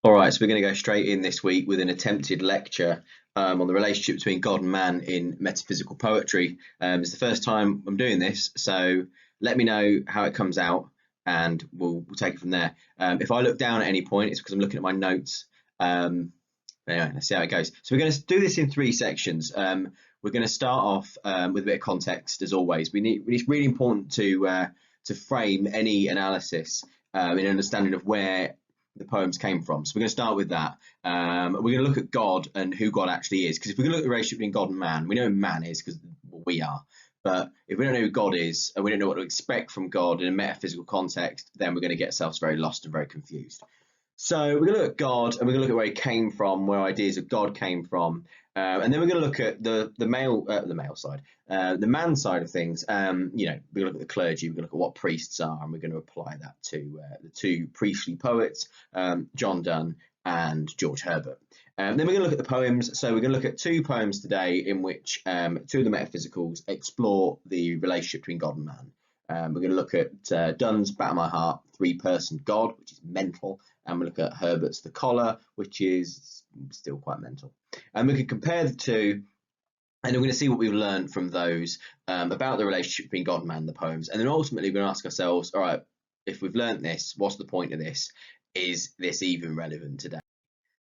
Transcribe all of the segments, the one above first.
All right, so we're going to go straight in this week with an attempted lecture on the relationship between God and man in metaphysical poetry. It's the first time I'm doing this, so let me know how it comes out and we'll take it from there. If I look down at any point, it's because I'm looking at my notes. Anyway, let's see how it goes. So we're going to do this in three sections. We're going to start off with a bit of context, as always. It's really important to frame any analysis in understanding of where the poems came from. So we're going to start with that. We're going to look at God and who God actually is, because if we're going to look at the relationship between God and man, we know who man is because we are. But if we don't know who God is and we don't know what to expect from God in a metaphysical context, then we're going to get ourselves very lost and very confused. So we're going to look at God and we're going to look at where he came from, where ideas of God came from, and then we're going to look at the man side of things. We're going to look at the clergy, we're going to look at what priests are, and we're going to apply that to the two priestly poets, John Donne and George Herbert. Then we're going to look at the poems. So we're going to look at two poems today in which two of the Metaphysicals explore the relationship between God and man. We're going to look at Donne's Battle My Heart, three-person God, which is mental, and we'll look at Herbert's The Collar, which is still quite mental. And we can compare the two, and we're going to see what we've learned from those about the relationship between God and man in the poems. And then ultimately we're going to ask ourselves, all right, if we've learned this, what's the point of this? Is this even relevant today?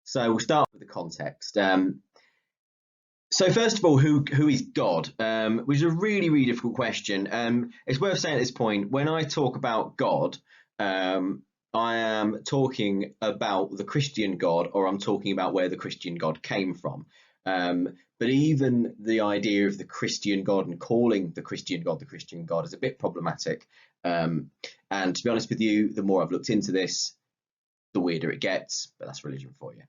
So we'll start with the context. So first of all, who is God? Which is a really, really difficult question. It's worth saying at this point, when I talk about God, I am talking about the Christian God, or I'm talking about where the Christian God came from. But even the idea of the Christian God and calling the Christian God is a bit problematic. And to be honest with you, the more I've looked into this, the weirder it gets, but that's religion for you.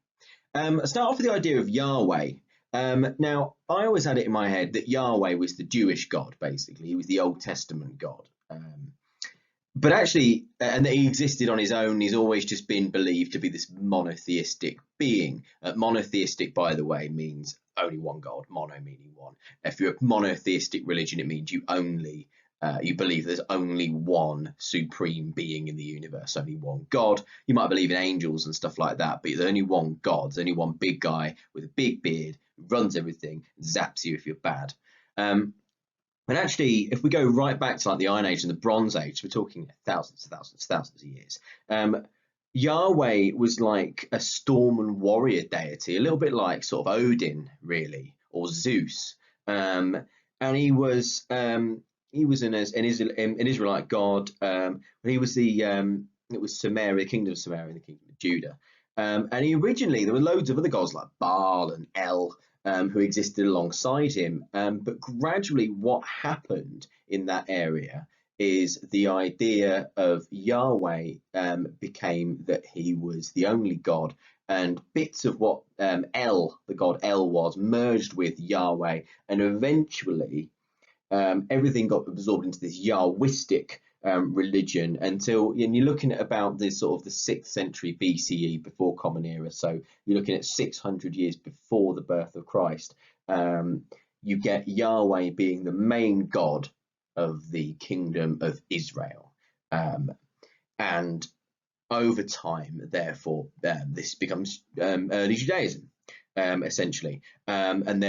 I'll start off with the idea of Yahweh. Now, I always had it in my head that Yahweh was the Jewish God, basically. He was the Old Testament God. But actually, and that he existed on his own, he's always just been believed to be this monotheistic being. Monotheistic, by the way, means only one God, mono meaning one. If you're a monotheistic religion, it means you believe there's only one supreme being in the universe, only one God. You might believe in angels and stuff like that, but there's only one God, there's only one big guy with a big beard, who runs everything, zaps you if you're bad. And actually, if we go right back to like the Iron Age and the Bronze Age, we're talking thousands of years. Yahweh was like a storm and warrior deity, a little bit like sort of Odin, really, or Zeus. And he was an Israelite god. He was it was Samaria, the kingdom of Samaria, and the kingdom of Judah. And he originally, there were loads of other gods like Baal and El, who existed alongside him. But gradually what happened in that area is the idea of Yahweh became that he was the only God, and bits of what the god El was, merged with Yahweh, and eventually everything got absorbed into this Yahwistic religion until you're looking at about the sort of the 6th century BCE, before Common Era. So you're looking at 600 years before the birth of Christ. You get Yahweh being the main god of the kingdom of Israel. And over time, therefore, this becomes early Judaism, essentially. And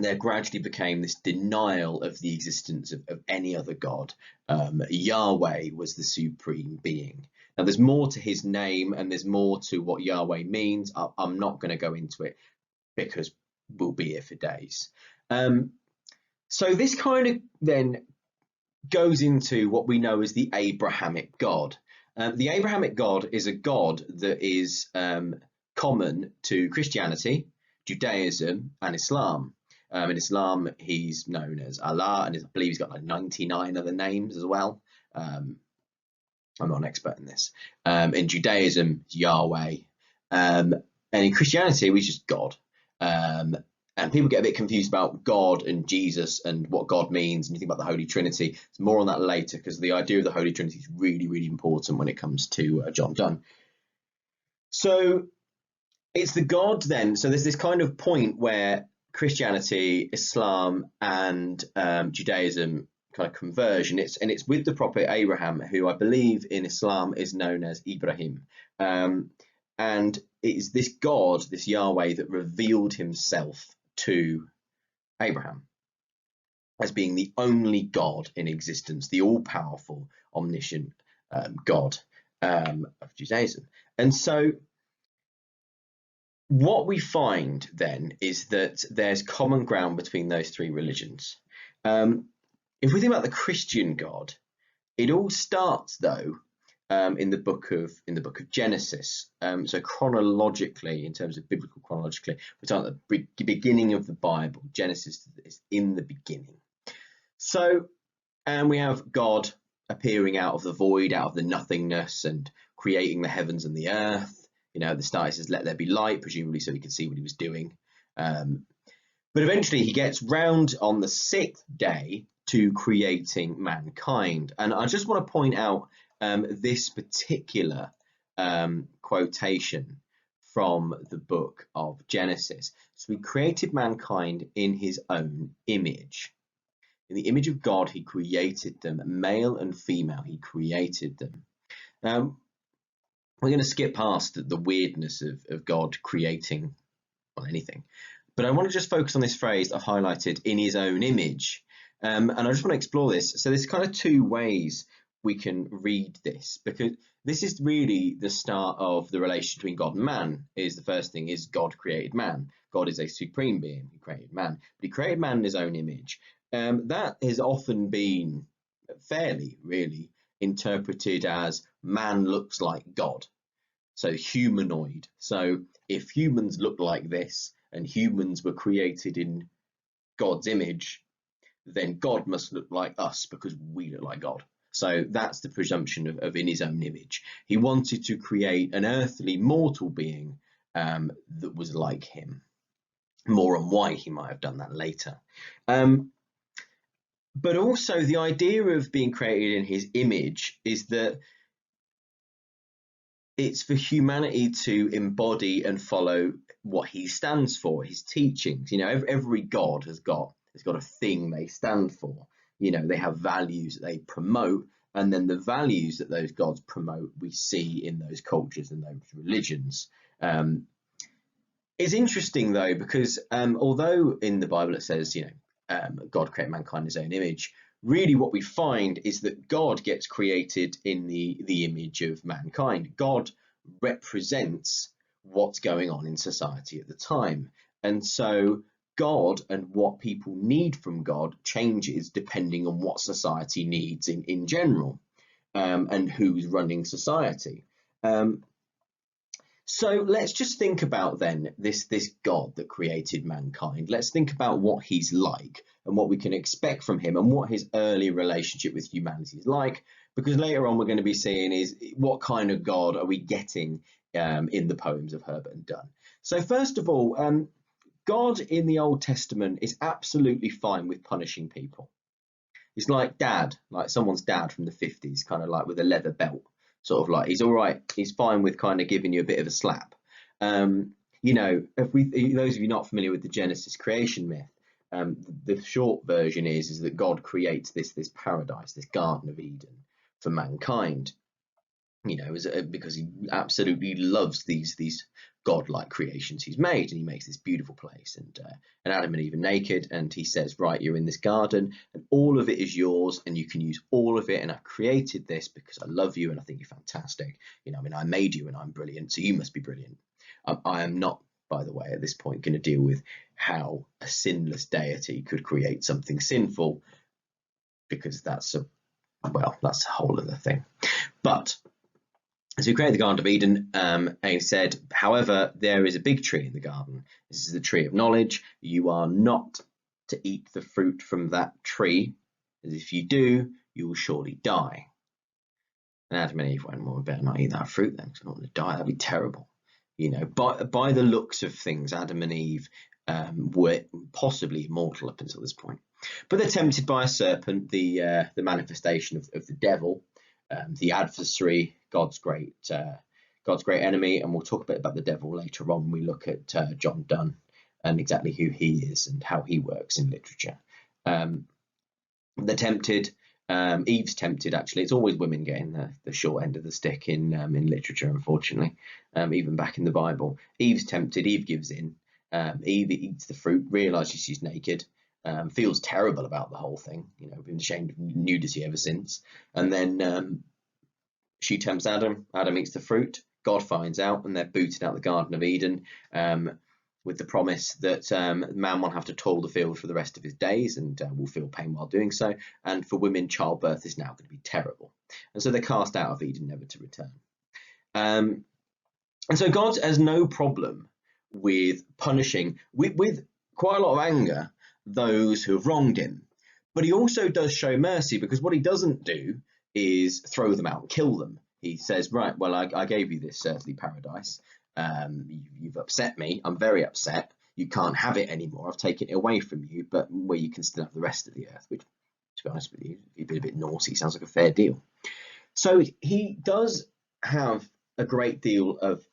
there gradually became this denial of the existence of any other god. Yahweh was the supreme being. Now, there's more to his name and there's more to what Yahweh means. I'm not going to go into it because we'll be here for days. So this kind of then goes into what we know as the Abrahamic God. The Abrahamic God is a God that is common to Christianity, Judaism, and Islam. In Islam, he's known as Allah, and I believe he's got like 99 other names as well. I'm not an expert in this. In Judaism, Yahweh. And in Christianity, he's just God. And people get a bit confused about God and Jesus and what God means, and you think about the Holy Trinity. It's more on that later, because the idea of the Holy Trinity is really, really important when it comes to John Donne. So it's the God then. So there's this kind of point where Christianity, Islam, and Judaism kind of converge, and it's with the prophet Abraham, who I believe in Islam is known as Ibrahim. And it is this God, this Yahweh, that revealed himself to Abraham as being the only God in existence, the all-powerful, omniscient God of Judaism. And so what we find then is that there's common ground between those three religions. If we think about the Christian God, it all starts though in the book of Genesis. So chronologically, in terms of biblical chronologically, we're talking at the beginning of the Bible. Genesis is in the beginning. So, and we have God appearing out of the void, out of the nothingness, and creating the heavens and the earth. You know, at the start it says, "Let there be light," presumably so he could see what he was doing. But eventually he gets round on the 6th day to creating mankind. And I just want to point out this particular quotation from the book of Genesis. So he created mankind in his own image. In the image of God, he created them, male and female, he created them. We're going to skip past the weirdness of God creating, well, anything. But I want to just focus on this phrase I've highlighted, in his own image. And I just want to explore this. So there's kind of two ways we can read this, because this is really the start of the relation between God and man. Is the first thing is God created man. God is a supreme being. He created man, but he created man in his own image. That has often been fairly, really, interpreted as man looks like God. So humanoid. So if humans look like this and humans were created in God's image, then God must look like us because we look like God. So that's the presumption of in his own image. He wanted to create an earthly mortal being that was like him. More on why he might have done that later. But also the idea of being created in his image is that it's for humanity to embody and follow what he stands for, his teachings. You know, every God has got a thing they stand for. You know, they have values that they promote, and then the values that those gods promote we see in those cultures and those religions. It's interesting though, because although in the Bible it says, you know, God created mankind in his own image, really what we find is that God gets created in the image of mankind. God represents what's going on in society at the time. And so God and what people need from God changes depending on what society needs in general, and who's running society. So let's just think about then this God that created mankind. Let's think about what he's like and what we can expect from him and what his early relationship with humanity is like, because later on we're going to be seeing is what kind of God are we getting in the poems of Herbert and Dunn. So first of all, God in the Old Testament is absolutely fine with punishing people. He's like dad, like someone's dad from the 50s, kind of like with a leather belt. Sort of like he's all right, he's fine with kind of giving you a bit of a slap. You know, those of you not familiar with the Genesis creation myth, the short version is that God creates this paradise, this Garden of Eden for mankind. You know, because he absolutely loves these godlike creations he's made, and he makes this beautiful place, and Adam and Eve are naked, and he says, right, you're in this garden and all of it is yours and you can use all of it, and I created this because I love you and I think you're fantastic. You know, I mean, I made you and I'm brilliant, so you must be brilliant. I am not, by the way, at this point going to deal with how a sinless deity could create something sinful, because that's a whole other thing. But so he created the Garden of Eden, and he said, however, there is a big tree in the garden. This is the tree of knowledge. You are not to eat the fruit from that tree, as if you do, you will surely die. And Adam and Eve went, well, we better not eat that fruit then, because I don't want to die. That'd be terrible. You know, by the looks of things, Adam and Eve were possibly immortal up until this point. But they're tempted by a serpent, the manifestation of the devil, the adversary, God's great enemy, and we'll talk a bit about the devil later on when we look at John Donne and exactly who he is and how he works in literature. They're tempted, Eve's tempted, actually. It's always women getting the short end of the stick in literature, unfortunately, even back in the Bible. Eve's tempted, Eve gives in. Eve eats the fruit, realizes she's naked, feels terrible about the whole thing, been ashamed of nudity ever since. And then she tempts Adam. Adam eats the fruit. God finds out, and they're booted out the Garden of Eden, with the promise that man won't have to toil the field for the rest of his days, and will feel pain while doing so. And for women, childbirth is now going to be terrible. And so they're cast out of Eden, never to return. And so God has no problem with punishing, with quite a lot of anger, those who have wronged him. But he also does show mercy, because what he doesn't do is throw them out and kill them. He says, right, well, I gave you this earthly paradise. You've upset me. I'm very upset. You can't have it anymore. I've taken it away from you, but where you can still have the rest of the earth, which, to be honest with you, if you've been a bit naughty, sounds like a fair deal. So he does have a great deal of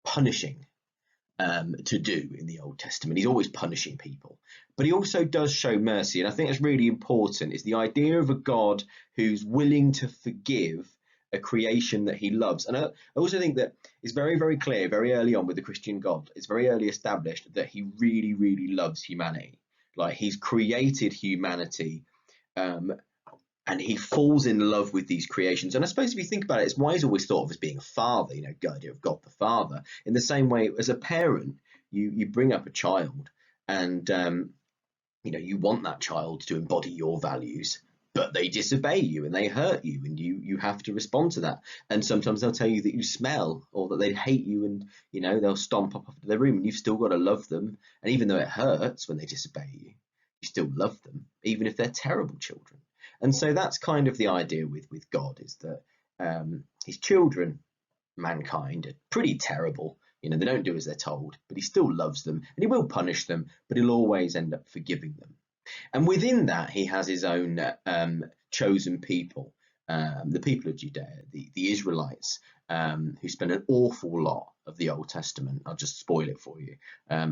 punishing to do in the Old Testament. He's always punishing people, but he also does show mercy. And I think that's really important, is the idea of a God who's willing to forgive a creation that he loves. And I also think that it's very, very clear very early on with the Christian God. It's very early established that he really, really loves humanity. Like, he's created humanity, and he falls in love with these creations. And I suppose if you think about it, it's why he's always thought of as being a father, the idea of God the Father. In the same way, as a parent, you bring up a child, and you want that child to embody your values, but they disobey you and they hurt you, and you have to respond to that. And sometimes they'll tell you that you smell, or that they hate you, and they'll stomp up to their room, and you've still got to love them. And even though it hurts when they disobey you, you still love them, even if they're terrible children. And so that's kind of the idea with God, is that his children, mankind, are pretty terrible. They don't do as they're told, but he still loves them, and he will punish them, but he'll always end up forgiving them. And within that, he has his own chosen people, the people of Judea, the Israelites, who spend an awful lot of the Old Testament, I'll just spoil it for you,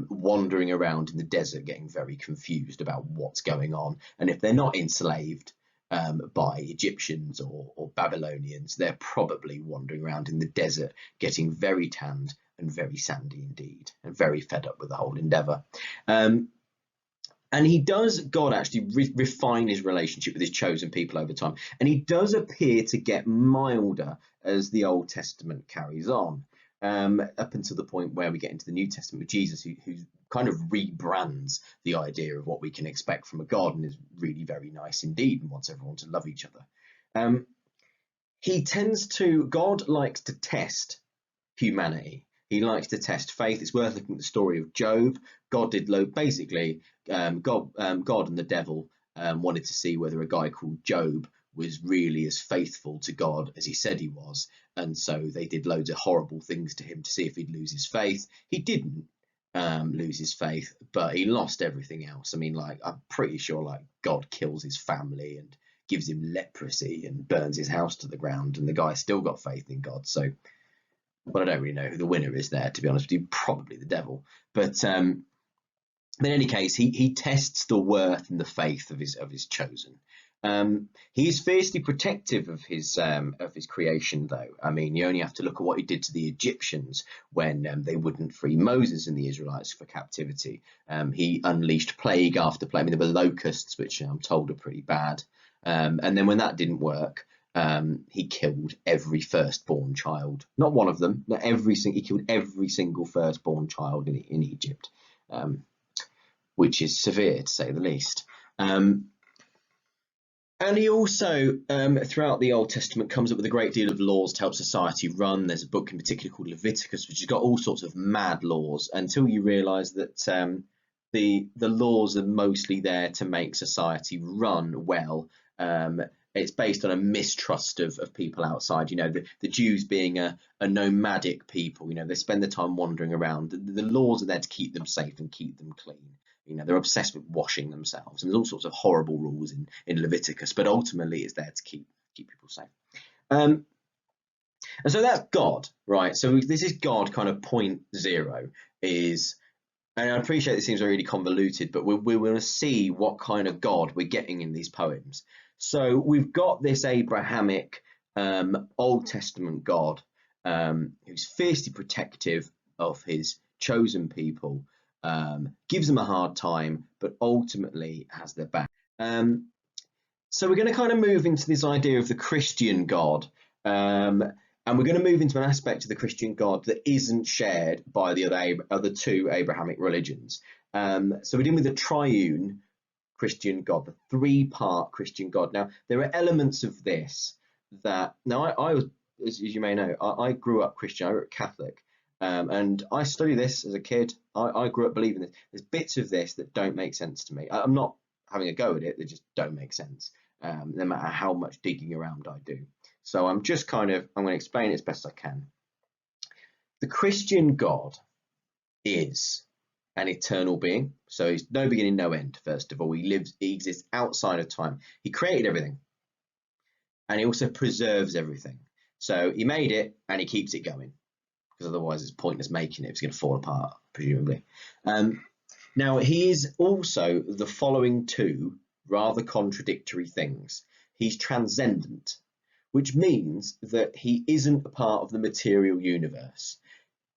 wandering around in the desert, getting very confused about what's going on. And if they're not enslaved by Egyptians or Babylonians, they're probably wandering around in the desert, getting very tanned and very sandy indeed, and very fed up with the whole endeavor. And God actually refine his relationship with his chosen people over time. And he does appear to get milder as the Old Testament carries on, up until the point where we get into the New Testament with Jesus, who kind of rebrands the idea of what we can expect from a God, and is really very nice indeed, and wants everyone to love each other. God likes to test humanity. He likes to test faith. It's worth looking at the story of Job. God did basically, God and the devil wanted to see whether a guy called Job was really as faithful to God as he said he was. And so they did loads of horrible things to him to see if he'd lose his faith. He didn't lose his faith, but he lost everything else. I mean, I'm pretty sure God kills his family and gives him leprosy and burns his house to the ground, and the guy still got faith in God. So, well, I don't really know who the winner is there, to be honest with you. Probably the devil. But in any case, he tests the worth and the faith of his chosen. He is fiercely protective of his creation, though. I mean, you only have to look at what he did to the Egyptians when they wouldn't free Moses and the Israelites for captivity. He unleashed plague after plague. I mean, there were locusts, which I'm told are pretty bad. And then when that didn't work, he killed every firstborn child. Not one of them, not he killed every single firstborn child in Egypt, which is severe, to say the least. And he also, throughout the Old Testament, comes up with a great deal of laws to help society run. There's a book in particular called Leviticus, which has got all sorts of mad laws, until you realise that the laws are mostly there to make society run well. It's based on a mistrust of people outside. The Jews being a nomadic people, they spend their time wandering around. The laws are there to keep them safe and keep them clean. They're obsessed with washing themselves, and there's all sorts of horrible rules in Leviticus, but ultimately it's there to keep people safe. And so that's God, right? So this is God kind of point zero is, and I appreciate this seems really convoluted, but we're going to see what kind of God we're getting in these poems. So we've got this Abrahamic Old Testament God who's fiercely protective of his chosen people, gives them a hard time, but ultimately has their back. So we're going to kind of move into this idea of the Christian God, and we're going to move into an aspect of the Christian God that isn't shared by the other two Abrahamic religions. So we're dealing with the triune Christian God, the three-part Christian God. Now, there are elements of this that, now I was, as you may know, I grew up Christian, I grew up Catholic, and I studied this as a kid. I grew up believing this. There's bits of this that don't make sense to me. I'm not having a go at it, they just don't make sense, no matter how much digging around I do. So I'm going to explain it as best I can. The Christian God is an eternal being. So he's no beginning, no end, first of all. He exists outside of time. He created everything. And he also preserves everything. So he made it and he keeps it going. Because otherwise it's pointless making it. It's going to fall apart, presumably. Now, he is also the following two rather contradictory things. He's transcendent, which means that he isn't a part of the material universe.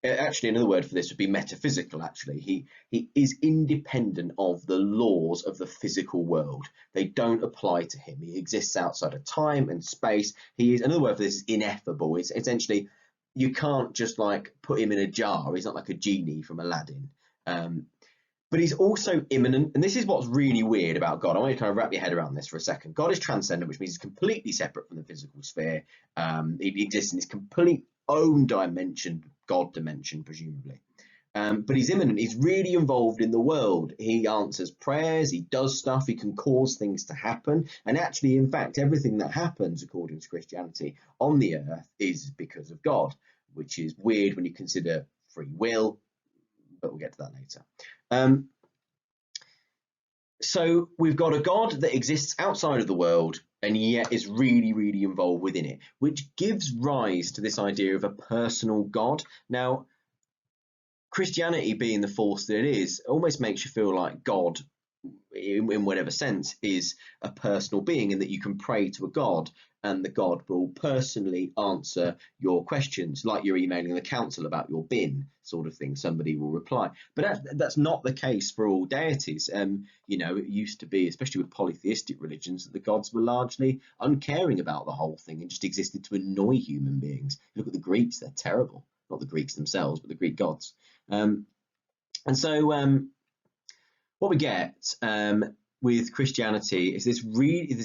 Actually, another word for this would be metaphysical, actually. He is independent of the laws of the physical world. They don't apply to him. He exists outside of time and space. Another word for this is ineffable. It's essentially, you can't just like put him in a jar. He's not like a genie from Aladdin. But he's also immanent, and this is what's really weird about God. I want you to kind of wrap your head around this for a second. God is transcendent, which means he's completely separate from the physical sphere. He exists in his complete own dimension, God dimension, presumably. But he's immanent. He's really involved in the world. He answers prayers. He does stuff. He can cause things to happen. And actually, in fact, everything that happens, according to Christianity, on the earth is because of God, which is weird when you consider free will, but we'll get to that later. So we've got a God that exists outside of the world and yet is really, really involved within it, which gives rise to this idea of a personal God. Now, Christianity being the force that it is, almost makes you feel like God, in whatever sense, is a personal being, and that you can pray to a God and the God will personally answer your questions, like you're emailing the council about your bin sort of thing. Somebody will reply. But that's not the case for all deities. You know, it used to be, especially with polytheistic religions, that the gods were largely uncaring about the whole thing and just existed to annoy human beings. Look at the Greeks, they're terrible. Not the Greeks themselves, but the Greek gods. And so what we get with Christianity is this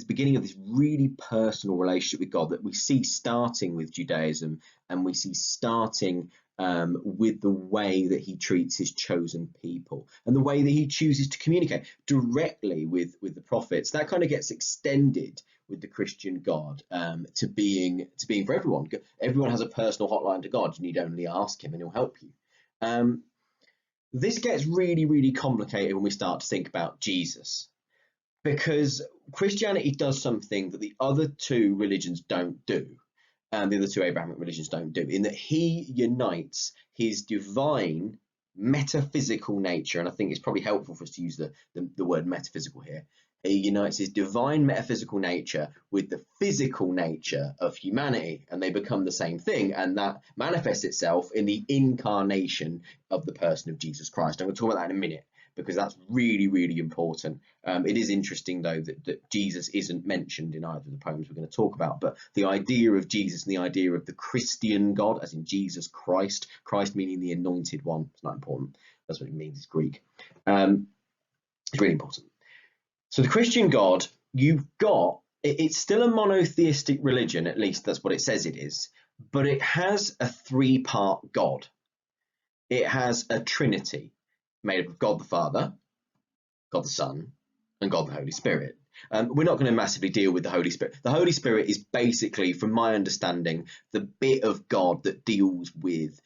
beginning of this really personal relationship with God that we see starting with Judaism, and we see starting with the way that he treats his chosen people and the way that he chooses to communicate directly with the prophets. That kind of gets extended with the Christian God to being for everyone. Everyone has a personal hotline to God. You need only ask him and he'll help you. This gets really, really complicated when we start to think about Jesus, because Christianity does something that the other two religions don't do, and the other two Abrahamic religions don't do, in that he unites his divine metaphysical nature, and I think it's probably helpful for us to use the word metaphysical here. He unites his divine metaphysical nature with the physical nature of humanity, and they become the same thing, and that manifests itself in the incarnation of the person of Jesus Christ. I'm going to talk about that in a minute, because that's really, really important. It is interesting, though, that Jesus isn't mentioned in either of the poems we're going to talk about, but the idea of Jesus and the idea of the Christian God, as in Jesus Christ, Christ meaning the anointed one, it's not important. That's what it means, it's Greek. It's really important. So the Christian God, it's still a monotheistic religion, at least that's what it says it is, but it has a three-part God. It has a Trinity made up of God the Father, God the Son, and God the Holy Spirit. We're not going to massively deal with the Holy Spirit. The Holy Spirit is basically, from my understanding, the bit of God that deals with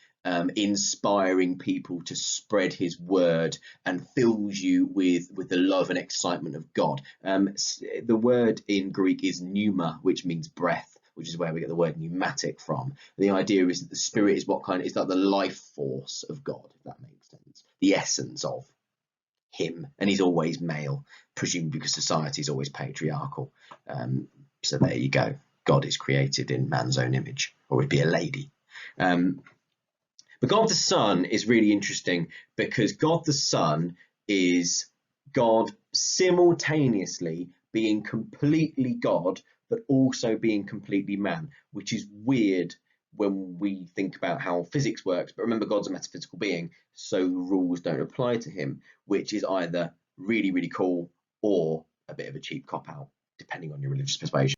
inspiring people to spread his word and fills you with the love and excitement of God. The word in Greek is pneuma, which means breath, which is where we get the word pneumatic from. The idea is that the Spirit is it's like the life force of God, if that makes sense, the essence of him, and he's always male, presumably because society is always patriarchal. So there you go. God is created in man's own image, or it'd be a lady. But God the Son is really interesting because God the Son is God simultaneously being completely God, but also being completely man, which is weird when we think about how physics works. But remember, God's a metaphysical being, so the rules don't apply to him, which is either really, really cool or a bit of a cheap cop-out, depending on your religious persuasion.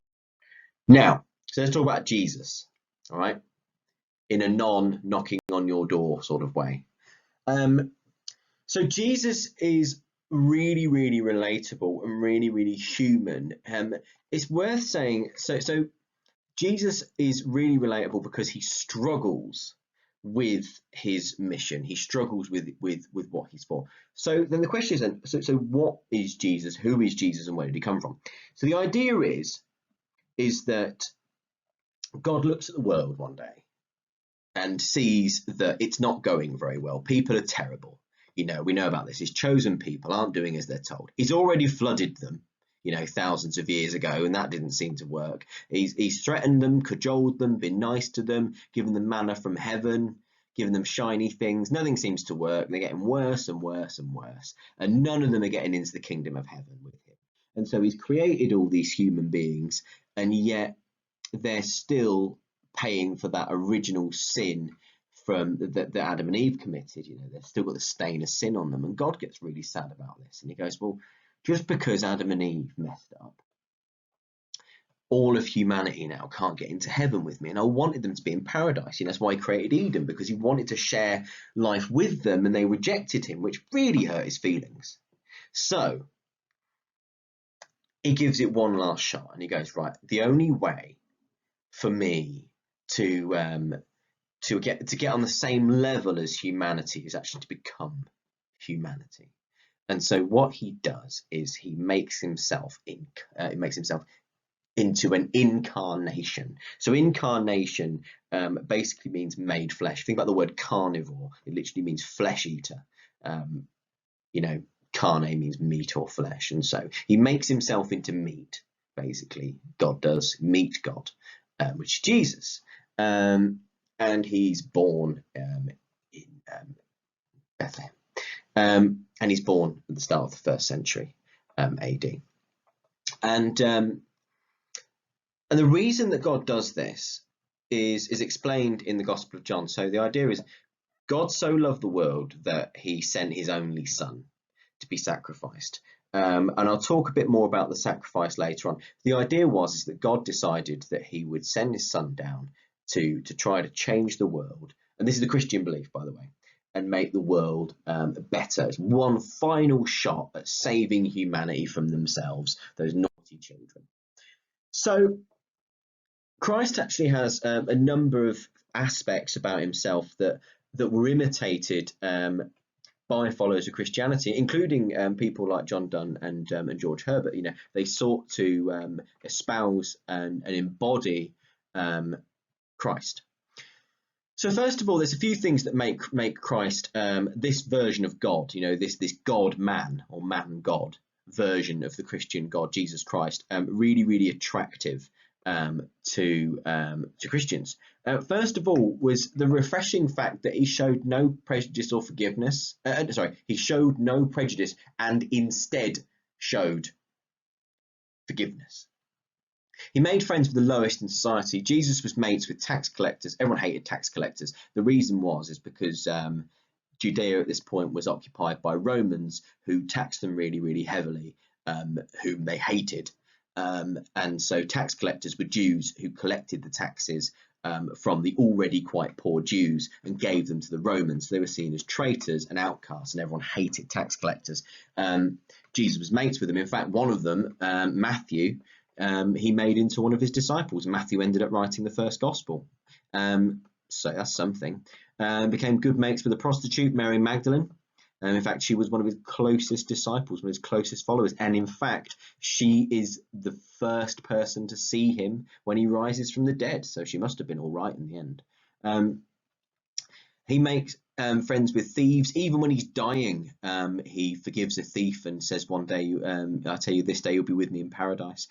Now, so let's talk about Jesus, all right, in a non-knocking on your door sort of way. So Jesus is really, really relatable and really, really human. It's worth saying, so Jesus is really relatable because he struggles with his mission. He struggles with what he's for. So then the question is, so what is Jesus? Who is Jesus, and where did he come from? So the idea is that God looks at the world one day and sees that it's not going very well. People are terrible. You know, we know about this. His chosen people aren't doing as they're told. He's already flooded them, you know, thousands of years ago, and that didn't seem to work. He's threatened them, cajoled them, been nice to them, given them manna from heaven, given them shiny things. Nothing seems to work. They're getting worse and worse and worse, and none of them are getting into the kingdom of heaven with him. And so he's created all these human beings, and yet they're still paying for that original sin from that Adam and Eve committed. You know, they've still got the stain of sin on them, and God gets really sad about this, and he goes, well, just because Adam and Eve messed up, all of humanity now can't get into heaven with me, and I wanted them to be in paradise. You know, that's why he created Eden, because he wanted to share life with them, and they rejected him, which really hurt his feelings. So he gives it one last shot, and he goes, right, the only way for me to get on the same level as humanity is actually to become humanity. And so what he does is he makes himself into an incarnation. So incarnation basically means made flesh. Think about the word carnivore. It literally means flesh eater. You know, carne means meat or flesh, and so he makes himself into meat. Basically, God does meet God, which is Jesus. And he's born in Bethlehem. And he's born at the start of the 1st century AD. And the reason that God does this is explained in the Gospel of John. So the idea is God so loved the world that he sent his only son to be sacrificed. And I'll talk a bit more about the sacrifice later on. The idea is that God decided that he would send his son down to try to change the world. And this is a Christian belief, by the way, and make the world better. It's one final shot at saving humanity from themselves, those naughty children. So Christ actually has a number of aspects about himself that were imitated by followers of Christianity, including people like John Donne and George Herbert. You know, they sought to espouse and embody Christ. So first of all, there's a few things that make Christ this version of God. You know, this God man or man God version of the Christian God, Jesus Christ, really, really attractive to Christians. First of all, was the refreshing fact that he showed no prejudice or forgiveness. He showed no prejudice and instead showed forgiveness. He made friends with the lowest in society. Jesus was mates with tax collectors. Everyone hated tax collectors. The reason is because Judea at this point was occupied by Romans who taxed them really, really heavily, whom they hated. And so tax collectors were Jews who collected the taxes from the already quite poor Jews and gave them to the Romans. So they were seen as traitors and outcasts, and everyone hated tax collectors. Jesus was mates with them. In fact, one of them, Matthew, he made into one of his disciples. Matthew ended up writing the first gospel. So that's something. Became good mates with a prostitute, Mary Magdalene. In fact, she was one of his closest disciples, one of his closest followers. And in fact, she is the first person to see him when he rises from the dead. So she must have been all right in the end. He makes friends with thieves. Even when he's dying, he forgives a thief and says, one day, I tell you, this day you'll be with me in paradise.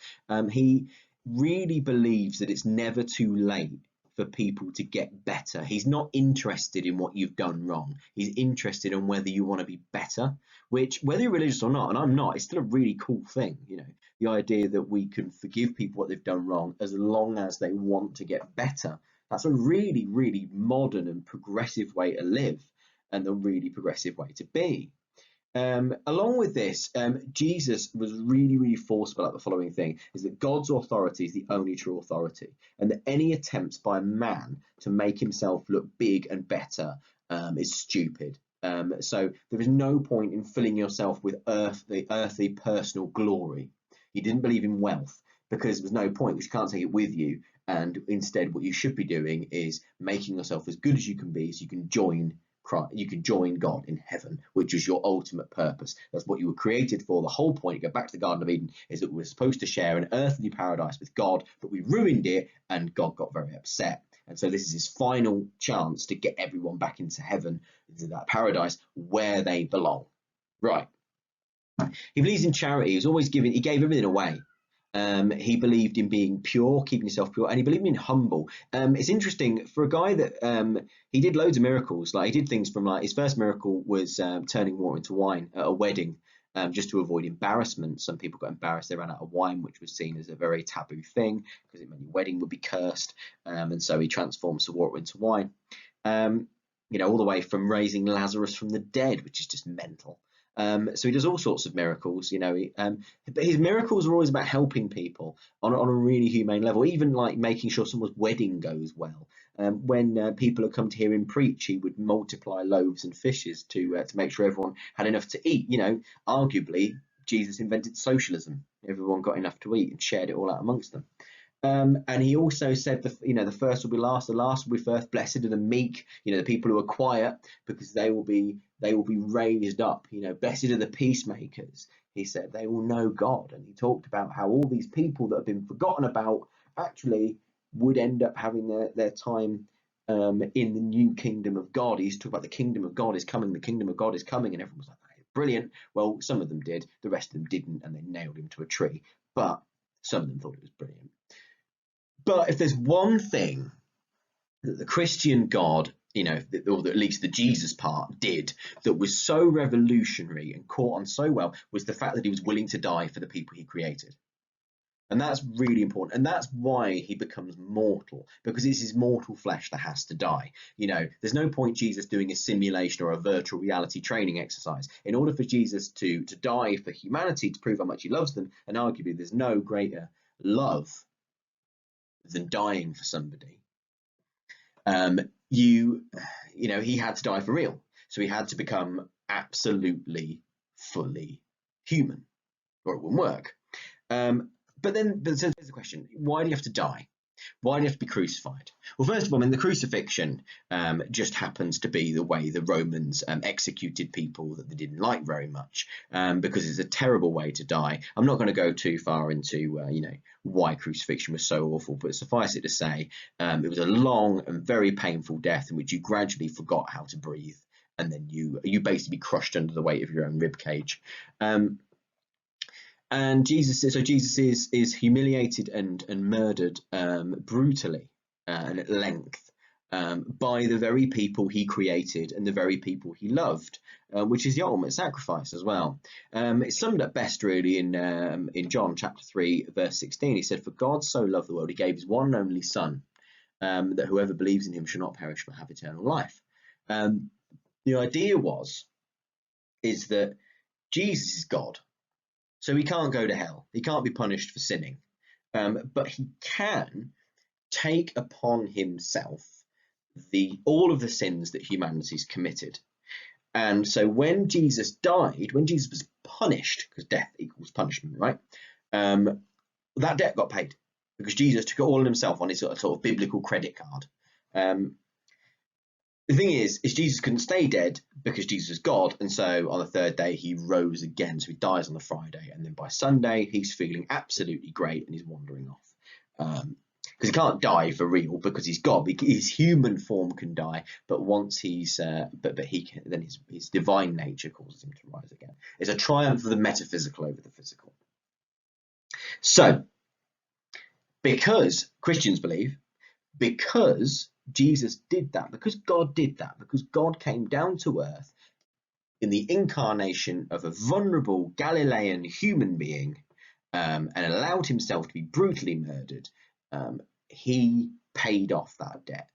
He really believes that it's never too late for people to get better. He's not interested in what you've done wrong. He's interested in whether you want to be better, which, whether you're religious or not, and I'm not, it's still a really cool thing. You know, the idea that we can forgive people what they've done wrong as long as they want to get better. That's a really, really modern and progressive way to live, and a really progressive way to be. Along with this, Jesus was really, really forceful about the following thing, is that God's authority is the only true authority, and that any attempts by man to make himself look big and better is stupid. So there is no point in filling yourself with earthly personal glory. He didn't believe in wealth, because there was no point, because you can't take it with you. And instead, what you should be doing is making yourself as good as you can be, so you can join Christ, you can join God in heaven, which is your ultimate purpose. That's what you were created for. The whole point, you go back to the Garden of Eden, is that we're supposed to share an earthly paradise with God, but we ruined it, and God got very upset. And so this is his final chance to get everyone back into heaven, into that paradise where they belong. Right. He believes in charity. He was always giving. He gave everything away. He believed in being pure, keeping himself pure, and he believed in humble. It's interesting for a guy that he did loads of miracles. Like, he did things from, like, his first miracle was turning water into wine at a wedding, just to avoid embarrassment. Some people got embarrassed; they ran out of wine, which was seen as a very taboo thing because it meant your wedding would be cursed. And so he transforms the water into wine. You know, all the way from raising Lazarus from the dead, which is just mental. So he does all sorts of miracles, you know, but his miracles are always about helping people on a really humane level, even like making sure someone's wedding goes well. When people have come to hear him preach, he would multiply loaves and fishes to make sure everyone had enough to eat. You know, arguably, Jesus invented socialism. Everyone got enough to eat and shared it all out amongst them. And he also said, the first will be last, the last will be first. Blessed are the meek, you know, the people who are quiet, because they will be raised up. You know, blessed are the peacemakers. He said they will know God. And he talked about how all these people that have been forgotten about actually would end up having their time in the new kingdom of God. He's talking about the kingdom of God is coming, the kingdom of God is coming, and everyone was like, brilliant. Well, some of them did, the rest of them didn't, and they nailed him to a tree. But some of them thought it was brilliant. But if there's one thing that the Christian God, you know, or at least the Jesus part did, that was so revolutionary and caught on so well, was the fact that he was willing to die for the people he created. And that's really important. And that's why he becomes mortal, because it's his mortal flesh that has to die. You know, there's no point Jesus doing a simulation or a virtual reality training exercise. In order for Jesus to die for humanity, to prove how much he loves them, and arguably there's no greater love than dying for somebody. You know, he had to die for real. So he had to become absolutely fully human, or it wouldn't work. But there's the question, why do you have to die? Why do you have to be crucified? Well, first of all, I mean, the crucifixion just happens to be the way the Romans executed people that they didn't like very much, because it's a terrible way to die. I'm not going to go too far into, you know, why crucifixion was so awful, but suffice it to say, it was a long and very painful death in which you gradually forgot how to breathe, and then you basically crushed under the weight of your own rib cage. And Jesus is humiliated and murdered brutally and at length by the very people he created and the very people he loved, which is the ultimate sacrifice as well. It's summed up best really in John chapter 3 verse 16. He said, "For God so loved the world, he gave his one and only Son, that whoever believes in him shall not perish but have eternal life." The idea is that Jesus is God. So he can't go to hell. He can't be punished for sinning. But he can take upon himself all of the sins that humanity's committed. And so when Jesus died, when Jesus was punished, because death equals punishment, right? That debt got paid because Jesus took it all on himself on his sort of biblical credit card. The thing is Jesus couldn't stay dead because Jesus is God, and so on the third day he rose again. So he dies on the Friday, and then by Sunday he's feeling absolutely great and he's wandering off. because he can't die for real because he's God. His human form can die, but once he's but he can, then his divine nature causes him to rise again. It's a triumph of the metaphysical over the physical. So, because Christians believe, because Jesus did that, because God did that, because God came down to earth in the incarnation of a vulnerable Galilean human being, and allowed himself to be brutally murdered, he paid off that debt.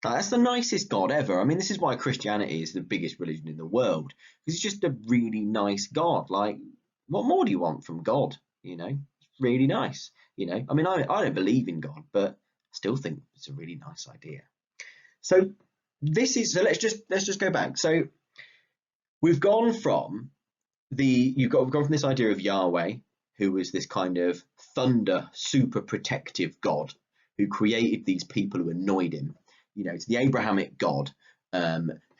Now, that's the nicest God ever. I mean, this is why Christianity is the biggest religion in the world, because it's just a really nice God. Like, what more do you want from God? You know, it's really nice. You know, I mean, I don't believe in God, but I still think it's a really nice idea. So let's just go back. So we've gone from we've gone from this idea of Yahweh, who was this kind of thunder, super protective God who created these people who annoyed him, you know, to the Abrahamic God,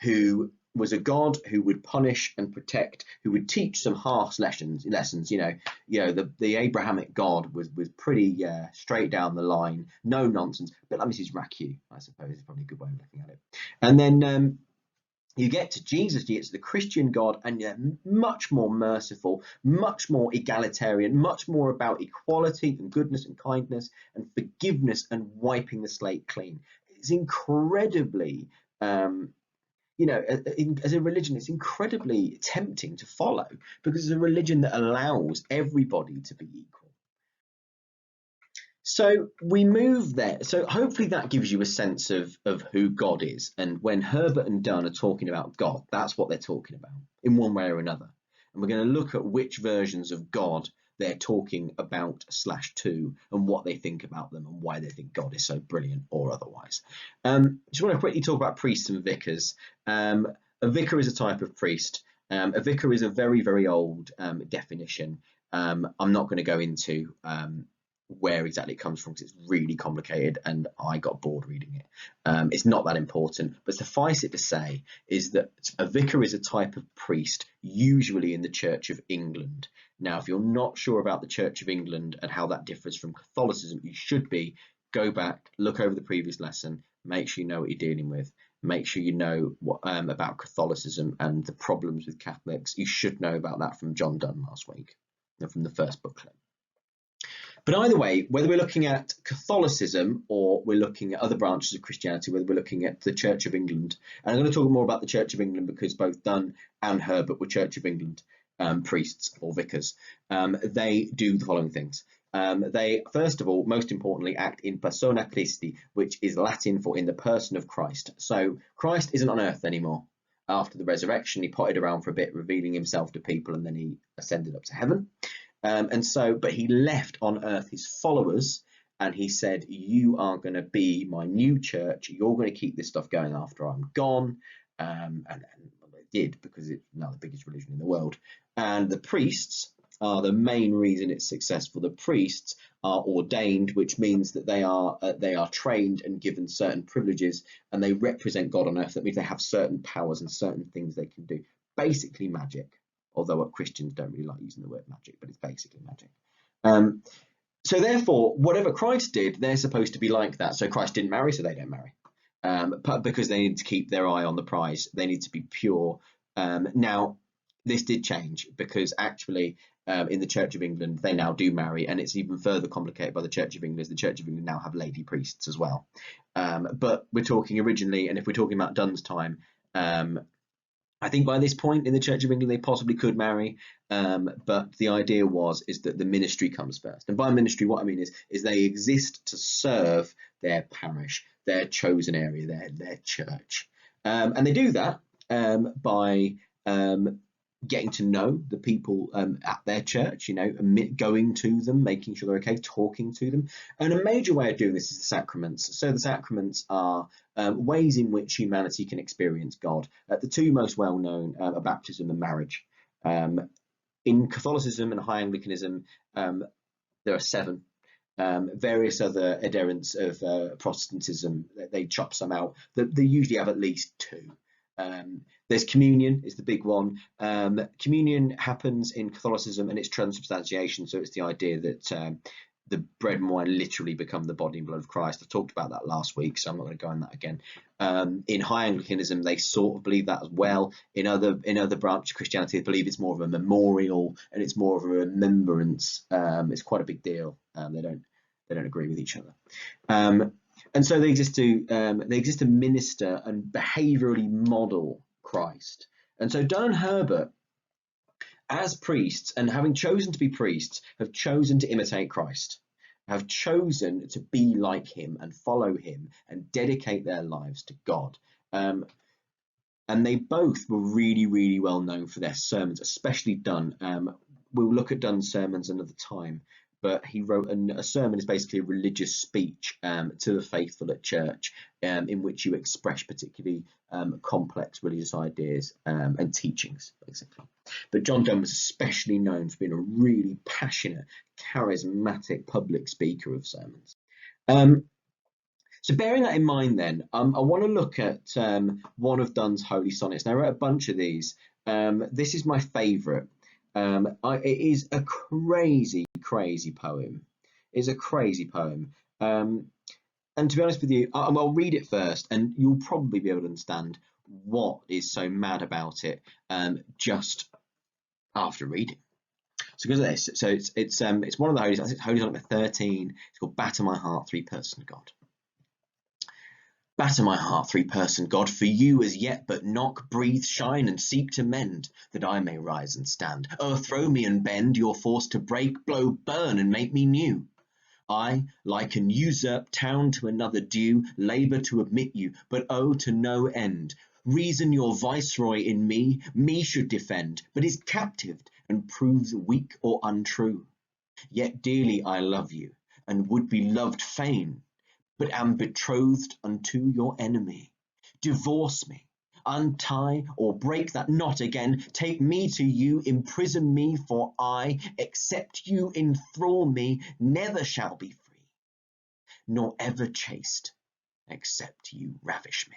who was a God who would punish and protect, who would teach some harsh lessons. You know, the Abrahamic God was pretty straight down the line, no nonsense, a bit like Mrs. Raku, I suppose is probably a good way of looking at it. And then you get to Jesus, you get to the Christian God, and you're much more merciful, much more egalitarian, much more about equality and goodness and kindness and forgiveness and wiping the slate clean. It's incredibly, you know, as a religion, it's incredibly tempting to follow because it's a religion that allows everybody to be equal. So we move there. So hopefully that gives you a sense of who God is. And when Herbert and Dunn are talking about God, that's what they're talking about in one way or another. And we're going to look at which versions of God they're talking about /to and what they think about them and why they think God is so brilliant or otherwise. Just want to quickly talk about priests and vicars. A vicar is a type of priest. A vicar is a very, very old definition. I'm not going to go into where exactly it comes from because it's really complicated and I got bored reading it. It's not that important, but suffice it to say is that a vicar is a type of priest, usually in the Church of England. Now, if you're not sure about the Church of England and how that differs from Catholicism, you should be. Go back, look over the previous lesson, make sure you know what you're dealing with, make sure you know what about Catholicism and the problems with Catholics. You should know about that from John Dunn last week and from the first booklet. But either way, whether we're looking at Catholicism or we're looking at other branches of Christianity, whether we're looking at the Church of England, and I'm going to talk more about the Church of England because both Dunn and Herbert were Church of England priests or vicars, they do the following things. They, first of all, most importantly, act in persona Christi, which is Latin for in the person of Christ. So Christ isn't on earth anymore. After the resurrection, he potted around for a bit, revealing himself to people, and then he ascended up to heaven. But he left on earth his followers and he said, you are going to be my new church. You're going to keep this stuff going after I'm gone. And they did because it's now the biggest religion in the world. And the priests are the main reason it's successful. The priests are ordained, which means that they are trained and given certain privileges and they represent God on earth. That means they have certain powers and certain things they can do. Basically magic. Although Christians don't really like using the word magic, but it's basically magic. So therefore, whatever Christ did, they're supposed to be like that. So Christ didn't marry, so they don't marry. But because they need to keep their eye on the prize, they need to be pure. Now, this did change because actually in the Church of England, they now do marry, and it's even further complicated by the Church of England, as the Church of England now have lady priests as well. But we're talking originally, and if we're talking about Dunn's time, I think by this point in the Church of England, they possibly could marry, but the idea is that the ministry comes first. And by ministry, what I mean is they exist to serve their parish, their chosen area, their church. And they do that by getting to know the people at their church, you know, going to them, making sure they're okay, talking to them. And a major way of doing this is the sacraments. So the sacraments are ways in which humanity can experience God. The two most well known are baptism and marriage. In Catholicism and High Anglicanism, there are 7. Various other adherents of Protestantism, they chop some out. They usually have at least 2. There's communion is the big one. Communion happens in Catholicism and it's transubstantiation. So it's the idea that the bread and wine literally become the body and blood of Christ. I talked about that last week, so I'm not going to go on that again. In High Anglicanism, they sort of believe that as well. In other branches of Christianity, they believe it's more of a memorial and it's more of a remembrance. It's quite a big deal. They don't agree with each other. And so they exist to minister and behaviourally model Christ. And so Donne and Herbert, as priests, and having chosen to be priests, have chosen to imitate Christ, have chosen to be like him and follow him and dedicate their lives to God. And they both were really, really well known for their sermons, especially Donne. We'll look at Donne's sermons another time, but he wrote a sermon is basically a religious speech to the faithful at church, in which you express particularly complex religious ideas and teachings, basically. But John Donne was especially known for being a really passionate, charismatic public speaker of sermons. So bearing that in mind then, I want to look at one of Donne's holy sonnets. Now, I wrote a bunch of these. This is my favourite. It is a crazy poem. It's a crazy poem. And to be honest with you, I'll read it first, and you'll probably be able to understand what is so mad about it just after reading. So because of this, so it's one of the holy songs. It's holy song number 13. It's called "Batter My Heart, Three-Person God." Batter my heart, three-person God, for you as yet but knock, breathe, shine, and seek to mend, that I may rise and stand. O'erthrow me and bend, your force to break, blow, burn, and make me new. I, like an usurped town to another due, labour to admit you, but oh, to no end. Reason your viceroy in me should defend, but is captived and proves weak or untrue. Yet dearly I love you, and would be loved fain, but am betrothed unto your enemy. Divorce me, untie or break that knot again, take me to you, imprison me, for I, except you enthrall me, never shall be free, nor ever chaste, except you ravish me.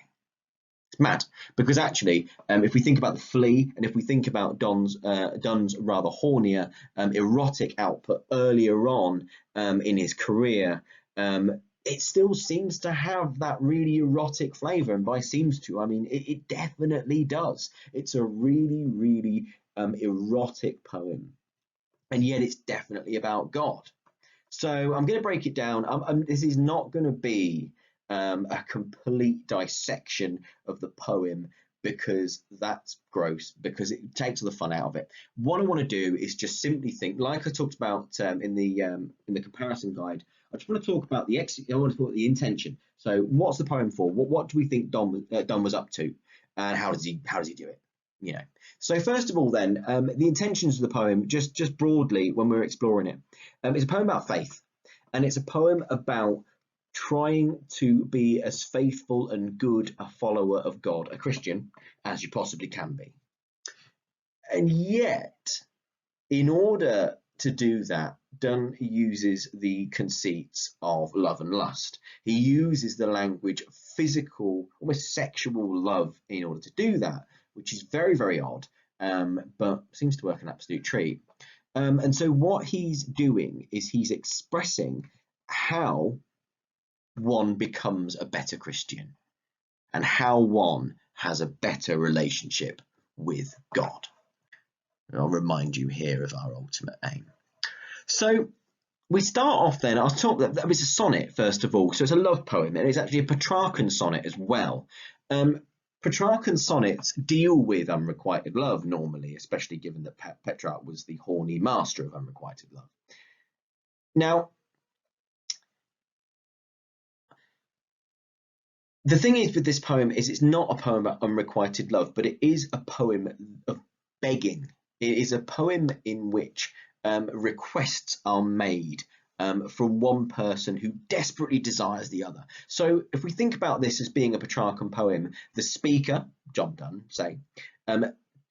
It's mad, because actually, if we think about the flea, and if we think about Donne's rather hornier erotic output earlier on in his career, it still seems to have that really erotic flavour, and by seems to, I mean it definitely does. It's a really, really erotic poem, and yet it's definitely about God. So I'm going to break it down. This is not going to be a complete dissection of the poem, because that's gross, because it takes all the fun out of it. What I want to do is just simply think, like I talked about in the comparison guide. I just want to talk about the intention. So what's the poem for? What do we think Donne was up to, and how does he do it? You know. So first of all, then, the intentions of the poem, just broadly when we're exploring it, it's a poem about faith, and it's a poem about trying to be as faithful and good a follower of God, a Christian, as you possibly can be. And yet, in order to do that, Donne uses the conceits of love and lust. He uses the language of physical, almost sexual love in order to do that, which is very, very odd, but seems to work an absolute treat. And so what he's doing is he's expressing how one becomes a better Christian and how one has a better relationship with God. And I'll remind you here of our ultimate aim. So we start off then, I'll talk that was a sonnet first of all, so it's a love poem, and it's actually a Petrarchan sonnet as well. Petrarchan sonnets deal with unrequited love normally, especially given that Petrarch was the horny master of unrequited love. Now, the thing is with this poem is it's not a poem about unrequited love, but it is a poem of begging. It is a poem in which requests are made from one person who desperately desires the other. So if we think about this as being a Petrarchan poem, the speaker, John Donne, say,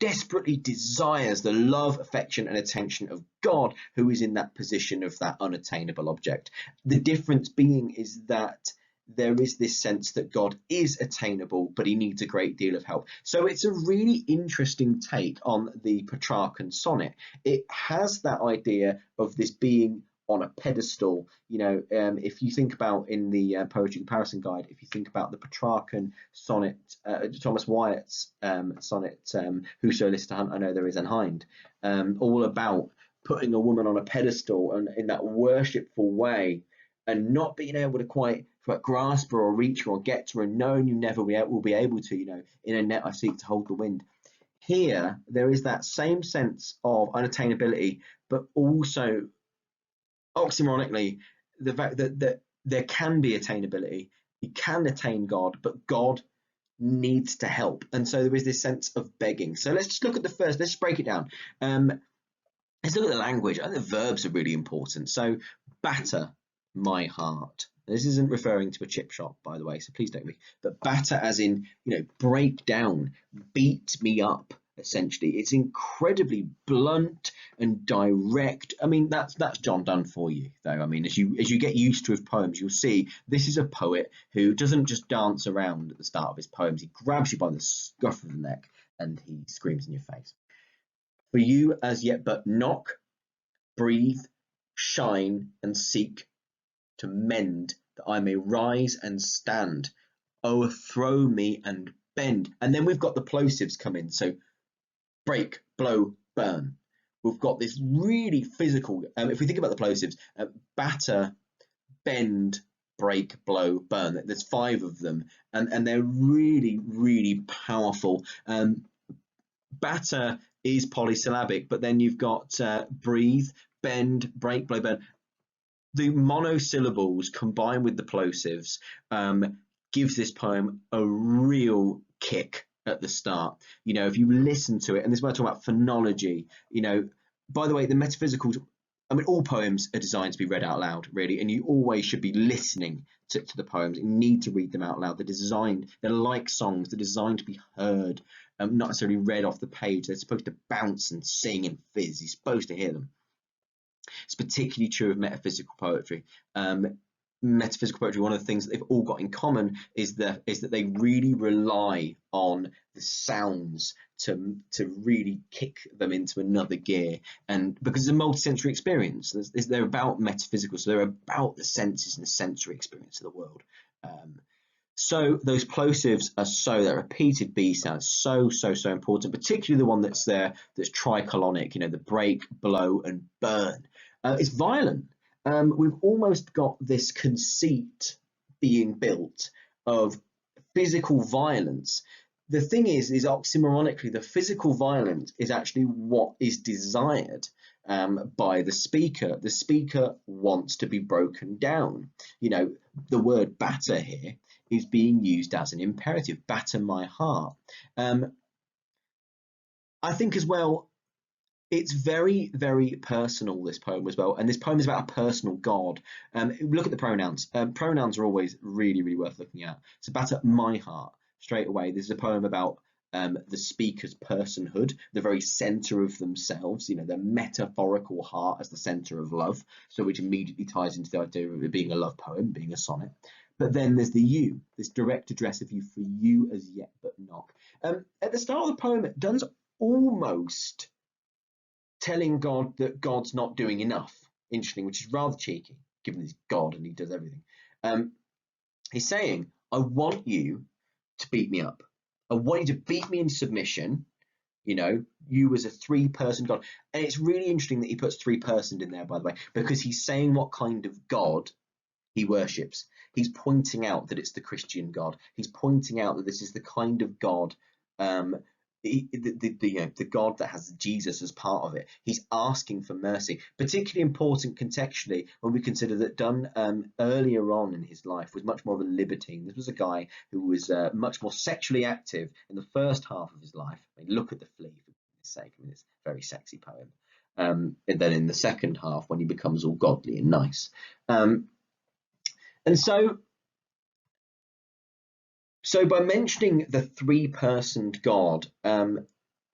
desperately desires the love, affection, and attention of God, who is in that position of that unattainable object. The difference being is that there is this sense that God is attainable, but he needs a great deal of help. So it's a really interesting take on the Petrarchan sonnet. It has that idea of this being on a pedestal. If you think about in the Poetry Comparison Guide, if you think about the Petrarchan sonnet, Thomas Wyatt's sonnet, "Whoso lists to hunt, I know there is an hind," all about putting a woman on a pedestal and in that worshipful way, and not being able to quite grasp her or reach her or get to her, and knowing you never will be able to. In a net I seek to hold the wind. Here, there is that same sense of unattainability, but also, oxymoronically, the fact that there can be attainability. You can attain God, but God needs to help. And so there is this sense of begging. So let's just look at let's just break it down. Let's look at the language. I think the verbs are really important. So, batter my heart. This isn't referring to a chip shop, by the way, so please don't be. But batter as in, break down, beat me up, essentially. It's incredibly blunt and direct. I mean, that's John Donne for you, though. I mean, as you get used to his poems, you'll see this is a poet who doesn't just dance around at the start of his poems. He grabs you by the scruff of the neck and he screams in your face. For you as yet but knock, breathe, shine, and seek to mend, that I may rise and stand, overthrow me and bend. And then we've got the plosives come in. So break, blow, burn. We've got this really physical, if we think about the plosives, batter, bend, break, blow, burn. There's 5 of them, and they're really, really powerful. Batter is polysyllabic, but then you've got breathe, bend, break, blow, burn. The monosyllables combined with the plosives gives this poem a real kick at the start. If you listen to it, and this is where I talk about phonology, by the way, the Metaphysicals, I mean, all poems are designed to be read out loud, really, and you always should be listening to the poems. You need to read them out loud. They're like songs. They're designed to be heard, not necessarily read off the page. They're supposed to bounce and sing and fizz. You're supposed to hear them. It's particularly true of metaphysical poetry. Metaphysical poetry, one of the things that they've all got in common is that they really rely on the sounds to really kick them into another gear, and because it's a multi-sensory experience. They're about metaphysical, so they're about the senses and the sensory experience of the world. So those plosives are that repeated B sound is so important, particularly the one that's tricolonic, the break, blow, and burn. It's violent. We've almost got this conceit being built of physical violence. The thing is oxymoronically, the physical violence is actually what is desired by the speaker. The speaker wants to be broken down. The word batter here is being used as an imperative. Batter my heart. I think as well, it's very, very personal, this poem as well. And this poem is about a personal God. Look at the pronouns. Pronouns are always really, really worth looking at. So batter my heart, straight away. This is a poem about the speaker's personhood, the very center of themselves, their metaphorical heart as the center of love. So which immediately ties into the idea of it being a love poem, being a sonnet. But then there's the you, this direct address of you, for you as yet but knock. At the start of the poem, Donne's almost telling God that God's not doing enough. Interesting, which is rather cheeky, given he's God and he does everything. He's saying, I want you to beat me up. I want you to beat me in submission. You as a 3-person God. And it's really interesting that he puts 3-person in there, by the way, because he's saying what kind of God he worships. He's pointing out that it's the Christian God. He's pointing out that this is the kind of God, the God that has Jesus as part of it. He's asking for mercy. Particularly important contextually when we consider that Donne earlier on in his life was much more of a libertine. This was a guy who was much more sexually active in the first half of his life. I mean, look at The Flea, for goodness sake. I mean, it's a very sexy poem. And then in the second half, when he becomes all godly and nice. And so by mentioning the 3-personed God,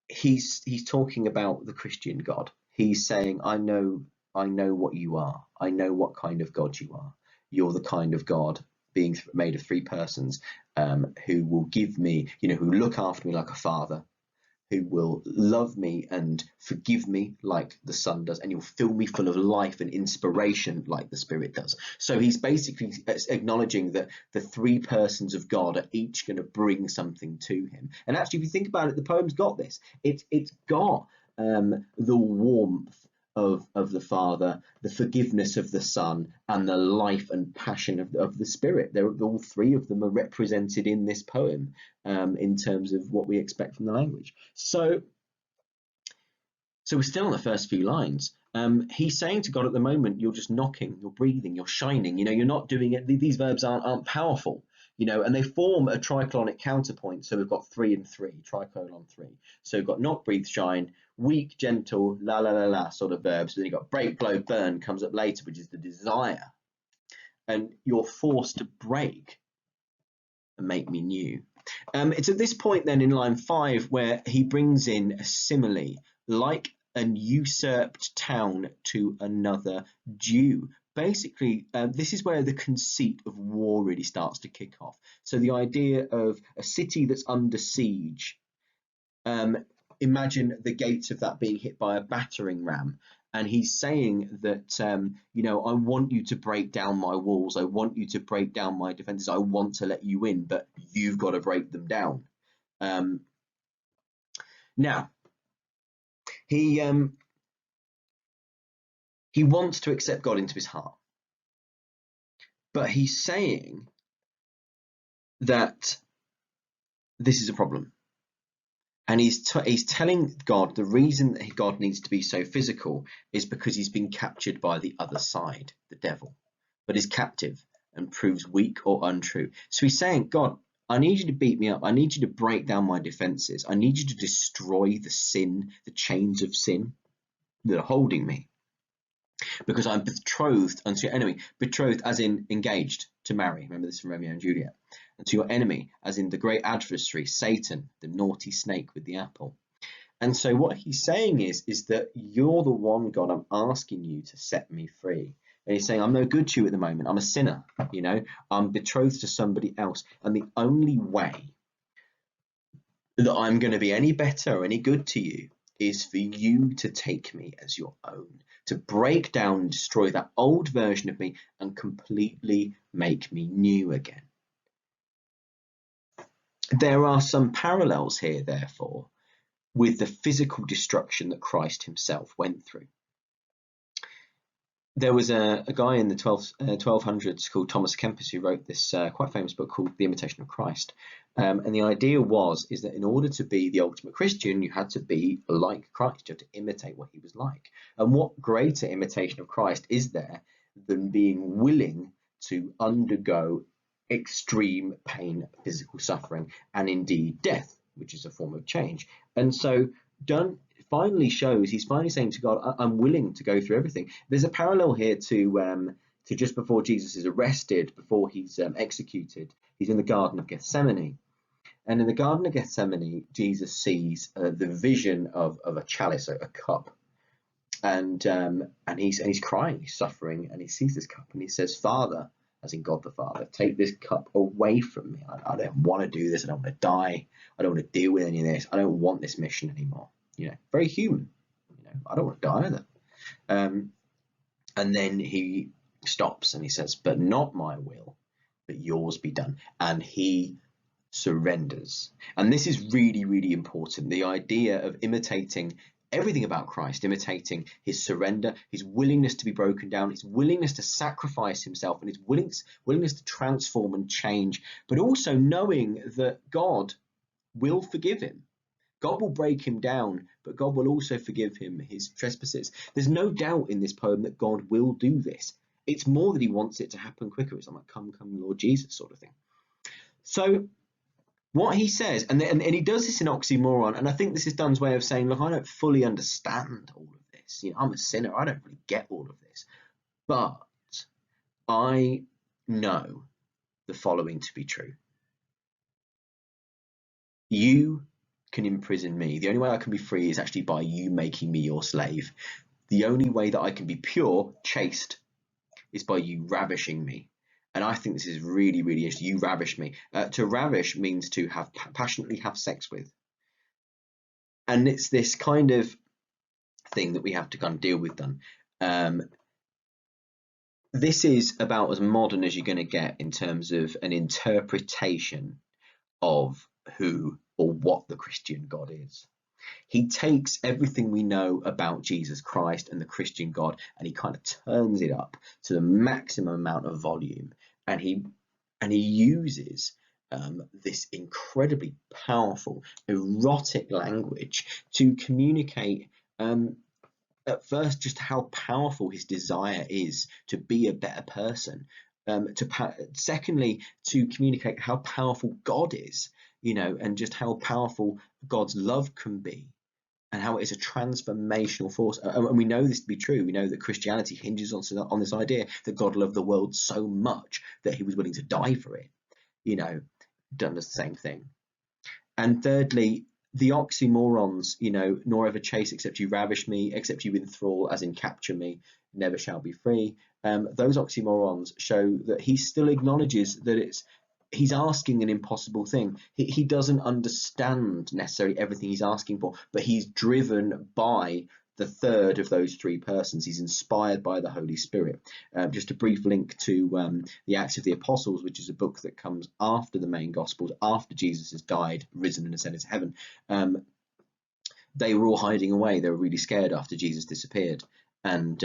he's talking about the Christian God. He's saying, I know what you are. I know what kind of God you are. You're the kind of God being made of 3 persons, who will give me, who look after me like a father, who will love me and forgive me like the Son does, and you'll fill me full of life and inspiration like the Spirit does. So he's basically acknowledging that the three persons of God are each going to bring something to him. And actually, if you think about it, the poem's got this. It's got the warmth of the Father, the forgiveness of the Son, and the life and passion of the Spirit. All three of them are represented in this poem in terms of what we expect from the language. So we're still on the first few lines. He's saying to God at the moment, you're just knocking, you're breathing, you're shining. You're not doing it. These verbs aren't powerful. And they form a triclonic counterpoint. So we've got 3 and 3, tricolon 3. So we've got knock, breathe, shine, weak, gentle, la la la la sort of verbs. Then you've got break, blow, burn comes up later, which is the desire. And you're forced to break and make me new. It's at this point then in line 5 where he brings in a simile, like an usurped town to another Jew. Basically, this is where the conceit of war really starts to kick off. So the idea of a city that's under siege, imagine the gates of that being hit by a battering ram. And he's saying that, I want you to break down my walls. I want you to break down my defenses. I want to let you in, but you've got to break them down. Now, he wants to accept God into his heart, but he's saying that this is a problem. And he's telling God the reason that God needs to be so physical is because he's been captured by the other side, the devil, but is captive and proves weak or untrue. So he's saying, God, I need you to beat me up. I need you to break down my defenses. I need you to destroy the sin, the chains of sin that are holding me. Because I'm betrothed unto your enemy. Betrothed as in engaged to marry. Remember this from Romeo and Juliet. And to your enemy, as in the great adversary, Satan, the naughty snake with the apple. And so what he's saying is that you're the one, God, I'm asking you to set me free. And he's saying, I'm no good to you at the moment. I'm a sinner, I'm betrothed to somebody else. And the only way that I'm going to be any better or any good to you is for you to take me as your own, to break down and destroy that old version of me and completely make me new again. There are some parallels here, therefore, with the physical destruction that Christ himself went through. There was a guy in the 1200s called Thomas Kempis who wrote this quite famous book called The Imitation of Christ. And the idea is that in order to be the ultimate Christian, you had to be like Christ. You had to imitate what he was like. And what greater imitation of Christ is there than being willing to undergo extreme pain, physical suffering, and indeed death, which is a form of change. And so he's finally saying to God, I'm willing to go through everything. There's a parallel here to just before Jesus is arrested, before he's executed. He's in the Garden of Gethsemane. And in the Garden of Gethsemane, Jesus sees the vision of a chalice, a cup. And he's crying, he's suffering, and he sees this cup and he says, Father, as in God the Father, take this cup away from me. I don't want to do this. I don't want to die. I don't want to deal with any of this. I don't want this mission anymore. Very human. I don't want to die either. And then he stops and he says, but not my will, but yours be done. And he surrenders. And this is really, really important. The idea of imitating everything about Christ, imitating his surrender, his willingness to be broken down, his willingness to sacrifice himself, and his willingness to transform and change, but also knowing that God will forgive him. God will break him down, but God will also forgive him his trespasses. There's no doubt in this poem that God will do this. It's more that he wants it to happen quicker. It's like, come, Lord Jesus sort of thing. So what he says, and he does this in oxymoron, and I think this is Donne's way of saying, look, I don't fully understand all of this. I'm a sinner. I don't really get all of this. But I know the following to be true. You can imprison me. The only way I can be free is actually by you making me your slave. The only way that I can be pure, chaste, is by you ravishing me. And I think this is really, really interesting. You ravish me. To ravish means to have passionately have sex with. And it's this kind of thing that we have to kind of deal with then. This is about as modern as you're going to get in terms of an interpretation of who or what the Christian God is. He takes everything we know about Jesus Christ and the Christian God, and he kind of turns it up to the maximum amount of volume, and he uses this incredibly powerful erotic language to communicate at first just how powerful his desire is to be a better person, secondly to communicate how powerful God is, and just how powerful God's love can be, and how it is a transformational force. And we know this to be true. We know that Christianity hinges on this idea that God loved the world so much that he was willing to die for it, done the same thing. And thirdly, the oxymorons, nor ever chase except you ravish me, except you enthrall, as in capture me, never shall be free. Those oxymorons show that he still acknowledges that he's asking an impossible thing. He doesn't understand necessarily everything he's asking for, but he's driven by the third of those three persons. He's inspired by the Holy Spirit. Just a brief link to the Acts of the Apostles, which is a book that comes after the main Gospels, after Jesus has died, risen and ascended to heaven. They were all hiding away. They were really scared after Jesus disappeared. And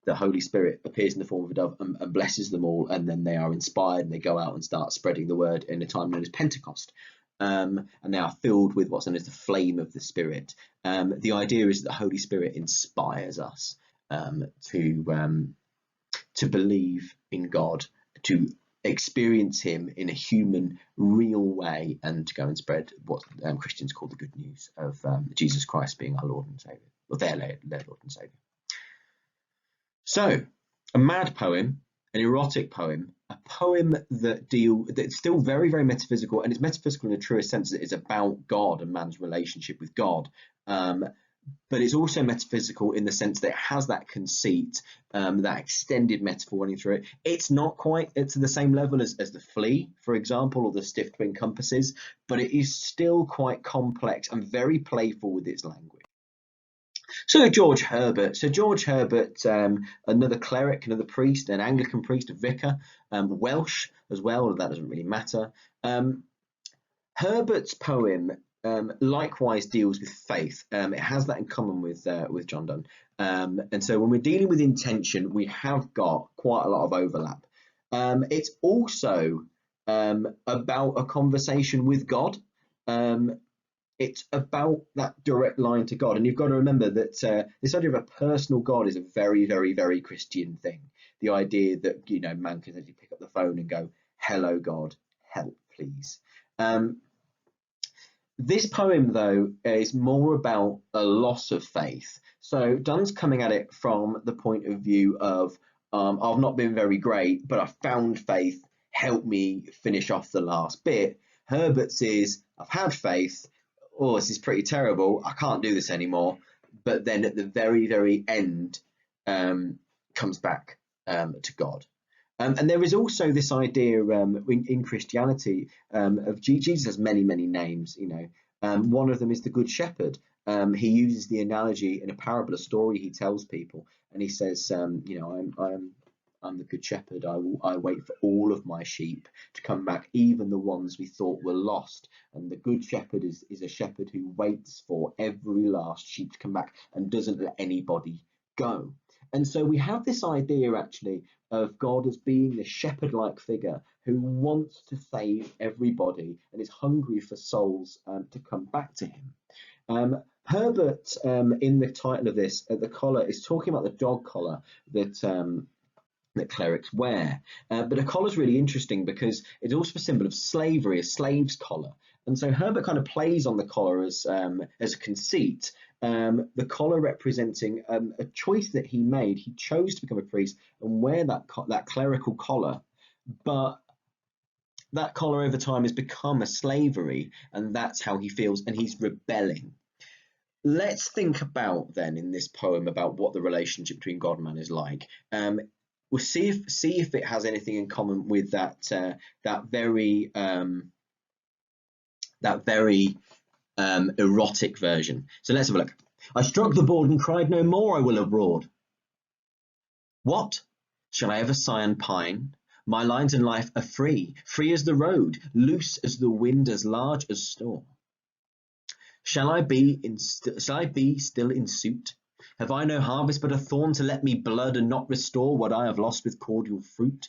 the Holy Spirit appears in the form of a dove and blesses them all, and then they are inspired and they go out and start spreading the word in a time known as Pentecost. And they are filled with what's known as the flame of the Spirit. The idea is that the Holy Spirit inspires us to believe in God, to experience him in a human, real way, and to go and spread what Christians call the good news of Jesus Christ being our Lord and Saviour, or their Lord and Saviour. So, a mad poem, an erotic poem, a poem that's still very, very metaphysical, and it's metaphysical in the truest sense that it's about God and man's relationship with God. But it's also metaphysical in the sense that it has that conceit, that extended metaphor running through it. It's not quite to the same level as the Flea, for example, or the Stiff Twin Compasses, but it is still quite complex and very playful with its language. So George Herbert, another cleric, another priest, an Anglican priest, a vicar, Welsh as well, that doesn't really matter. Herbert's poem likewise deals with faith. It has that in common with John Donne. And so when we're dealing with intention, we have got quite a lot of overlap. It's also about a conversation with God. It's about that direct line to God. And you've got to remember that this idea of a personal God is a very, very, very Christian thing. The idea that, man can actually pick up the phone and go, hello, God, help, please. This poem, though, is more about a loss of faith. So Donne's coming at it from the point of view of, I've not been very great, but I found faith, help me finish off the last bit. Herbert's is, I've had faith, oh, this is pretty terrible, I can't do this anymore. But then at the very, very end, comes back to God. And there is also this idea in Christianity of Jesus has many, many names. One of them is the Good Shepherd. He uses the analogy in a parable, a story he tells people, and he says, I'm the Good Shepherd. I wait for all of my sheep to come back, even the ones we thought were lost. And the Good Shepherd is a shepherd who waits for every last sheep to come back and doesn't let anybody go. And so we have this idea actually of God as being the shepherd-like figure who wants to save everybody and is hungry for souls to come back to him. Herbert, in the title of this, at the collar, is talking about the dog collar that clerics wear. But a collar is really interesting because it's also a symbol of slavery, a slave's collar. And so Herbert kind of plays on the collar as a conceit. The collar representing a choice that he made. He chose to become a priest and wear that clerical collar, but that collar over time has become a slavery, and that's how he feels, and he's rebelling. Let's think about then in this poem about what the relationship between God and man is like. We'll see if it has anything in common with that very erotic version. So let's have a look. I struck the board and cried, no more I will abroad. What? Shall I ever sigh and pine? My lines in life are free, free as the road, loose as the wind, as large as store. Shall I be still in suit? Have I no harvest but a thorn to let me blood and not restore what I have lost with cordial fruit?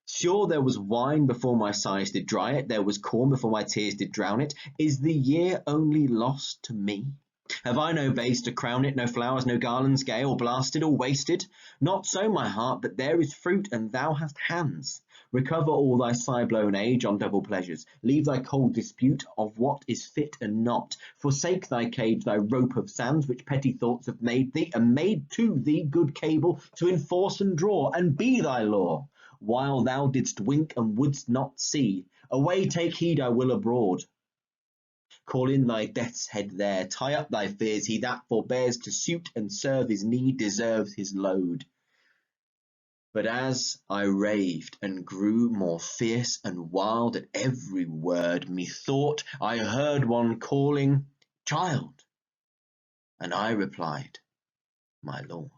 Sure there was wine before my sighs did dry it, there was corn before my tears did drown it. Is the year only lost to me? Have I no bays to crown it, no flowers, no garlands gay, or blasted or wasted? Not so, my heart, but there is fruit, and thou hast hands. Recover all thy sigh-blown age on double pleasures. Leave thy cold dispute of what is fit and not. Forsake thy cage, thy rope of sands, which petty thoughts have made thee, and made to thee good cable to enforce and draw, and be thy law. While thou didst wink and wouldst not see, away take heed, I will abroad. Call in thy death's head there, tie up thy fears, he that forbears to suit and serve his need deserves his load. But as I raved and grew more fierce and wild at every word, methought I heard one calling, child, and I replied, my lord.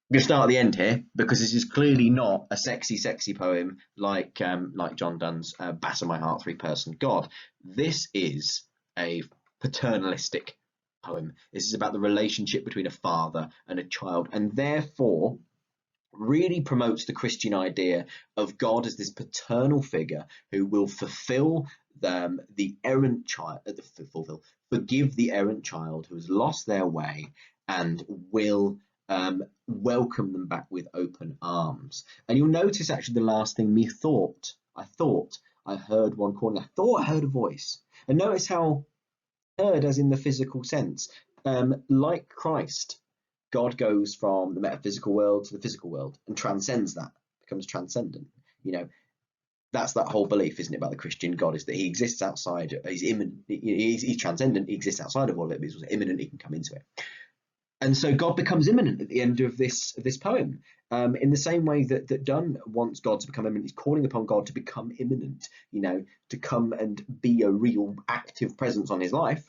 I'm going to start at the end here because this is clearly not a sexy poem like John Donne's Batter My Heart, Three-Person God. This is a paternalistic poem. This is about the relationship between a father and a child, and therefore really promotes the Christian idea of God as this paternal figure who will fulfill the errant child, forgive the errant child who has lost their way, and will welcome them back with open arms. And you'll notice actually the last thing, I thought I heard one calling, I thought I heard a voice. And notice how heard as in the physical sense, like Christ, God goes from the metaphysical world to the physical world and transcends that, becomes transcendent. You know, that's that whole belief, isn't it, about the Christian God, is that he exists outside, he's immanent, he's transcendent, he exists outside of all of it, but he's also immanent, he can come into it. And so God becomes immanent at the end of this poem, in the same way that Donne wants God to become immanent. He's calling upon God to become immanent, you know, to come and be a real active presence on his life.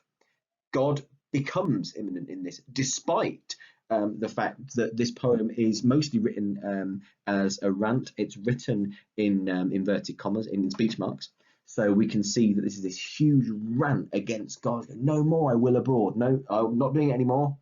God becomes immanent in this, despite the fact that this poem is mostly written as a rant. It's written in inverted commas, in speech marks. So we can see that this is this huge rant against God. No more, I will abroad. No, I'm not doing it anymore.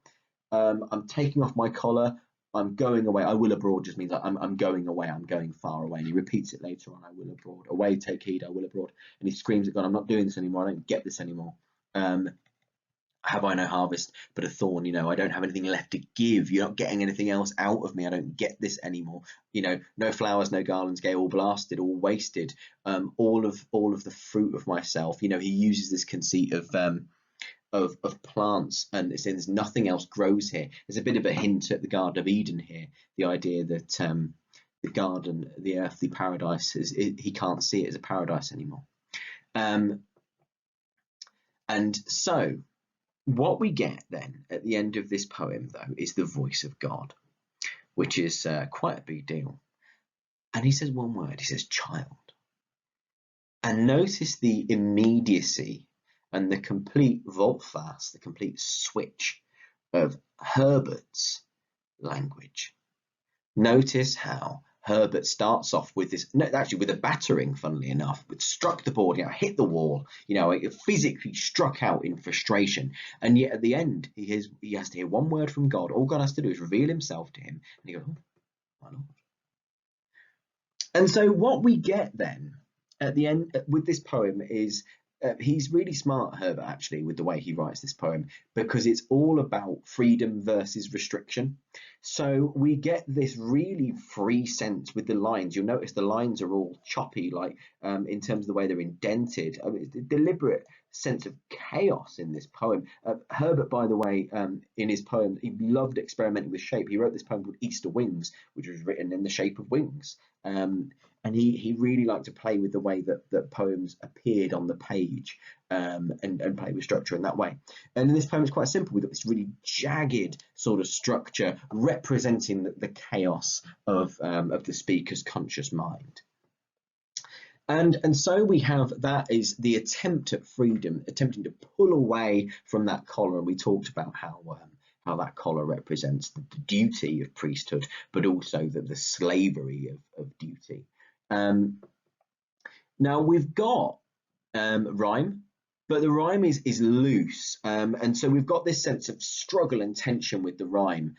I'm taking off my collar. I'm going away. I will abroad just means I'm going away. I'm going far away. And he repeats it later on. I will abroad. Away, take heed. I will abroad. And he screams at God, I'm not doing this anymore. I don't get this anymore. Have I no harvest but a thorn? You know, I don't have anything left to give. You're not getting anything else out of me. I don't get this anymore. You know, no flowers, no garlands gay, all blasted, all wasted. All of the fruit of myself. You know, he uses this conceit of plants, and it's saying there's nothing else grows here. There's a bit of a hint at the Garden of Eden here, the idea that the garden, the earthly paradise, he can't see it as a paradise anymore. And so what we get then at the end of this poem, though, is the voice of God, which is quite a big deal. And he says one word, he says child. And notice the immediacy and the complete volte-face, the complete switch of Herbert's language. Notice how Herbert starts off with this, actually with a battering, funnily enough, but struck the board, you know, hit the wall, you know, it physically struck out in frustration. And yet at the end, he has to hear one word from God. All God has to do is reveal himself to him. And he goes, oh, my Lord. And so what we get then at the end with this poem is he's really smart, Herbert, actually, with the way he writes this poem, because it's all about freedom versus restriction. So we get this really free sense with the lines. You'll notice the lines are all choppy, like in terms of the way they're indented. I mean, it's a deliberate sense of chaos in this poem. Herbert, by the way, in his poem, he loved experimenting with shape. He wrote this poem called Easter Wings, which was written in the shape of wings. And he really liked to play with the way that poems appeared on the page, and play with structure in that way. And in this poem, it's quite simple. We've got this really jagged sort of structure representing the chaos of the speaker's conscious mind. And so we have, that is the attempt at freedom, attempting to pull away from that collar. And we talked about how that collar represents the duty of priesthood, but also the slavery of duty. Now we've got rhyme, but the rhyme is loose, and so we've got this sense of struggle and tension with the rhyme.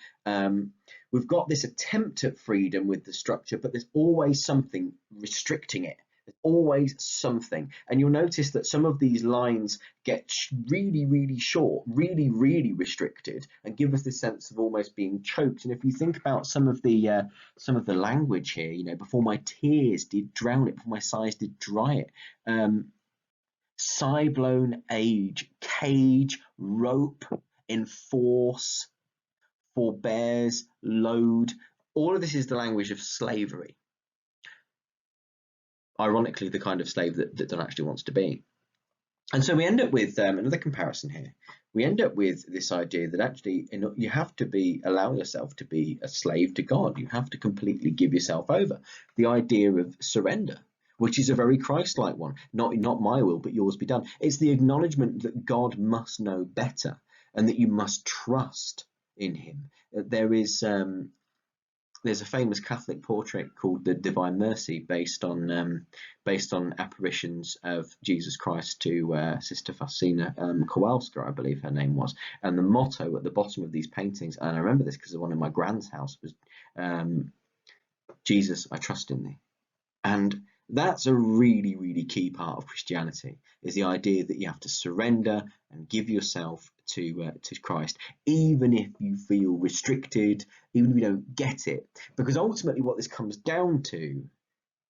We've got this attempt at freedom with the structure, but there's always something restricting it. There's always something, and you'll notice that some of these lines get really, really short, really, really restricted, and give us this sense of almost being choked. And if you think about some of the language here, you know, before my tears did drown it, before my sighs did dry it. Sigh-blown age, cage, rope, enforce, forbears, load. All of this is the language of slavery. Ironically, the kind of slave that Donne actually wants to be. And so we end up with another comparison here. We end up with this idea that actually you have to allow yourself to be a slave to God. You have to completely give yourself over. The idea of surrender, which is a very Christ-like one. Not my will, but yours be done. It's the acknowledgement that God must know better and that you must trust in him. There's a famous Catholic portrait called The Divine Mercy, based on apparitions of Jesus Christ to Sister Faustina Kowalska, I believe her name was. And the motto at the bottom of these paintings, and I remember this because the one in my grand's house, was Jesus, I trust in thee. And that's a really, really key part of Christianity, is the idea that you have to surrender and give yourself to Christ, even if you feel restricted, even if you don't get it. Because ultimately what this comes down to,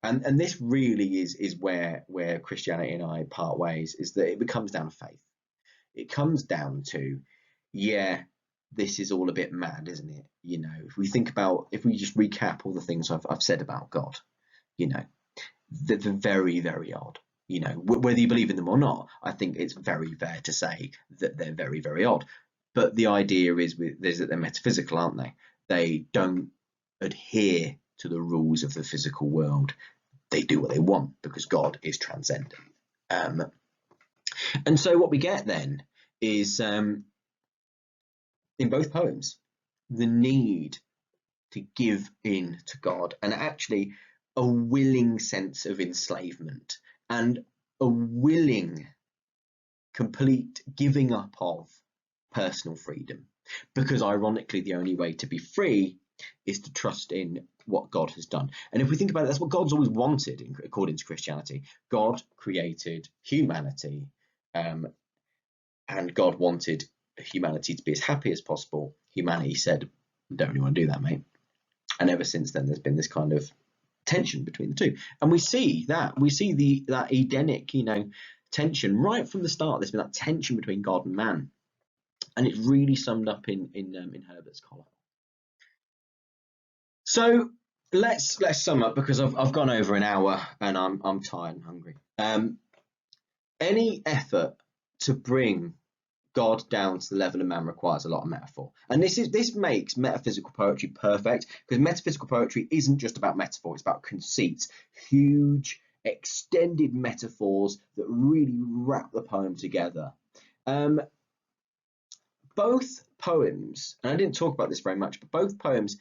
and this really is where Christianity and I part ways, is that it comes down to faith. It comes down to, yeah, this is all a bit mad, isn't it? You know, if we just recap all the things I've said about God, you know, they're very, very odd. You know, whether you believe in them or not, I think it's very fair to say that they're very, very odd. But the idea is that they're metaphysical, aren't they? They don't adhere to the rules of the physical world. They do what they want because God is transcendent. And so what we get then is, in both poems, the need to give in to God, and actually a willing sense of enslavement and a willing, complete giving up of personal freedom. Because ironically, the only way to be free is to trust in what God has done. And if we think about it, that's what God's always wanted, according to Christianity. God created humanity, and God wanted humanity to be as happy as possible. Humanity said, don't really want to do that, mate. And ever since then, there's been this kind of tension between the two, and we see that Edenic, you know, tension right from the start. There's been that tension between God and man, and it's really summed up in Herbert's collar. So let's sum up, because I've gone over an hour and I'm tired and hungry. Any effort to bring God down to the level of man requires a lot of metaphor, and this makes metaphysical poetry perfect, because metaphysical poetry isn't just about metaphor, it's about conceits, huge extended metaphors that really wrap the poem together. Both poems, and I didn't talk about this very much, but both poems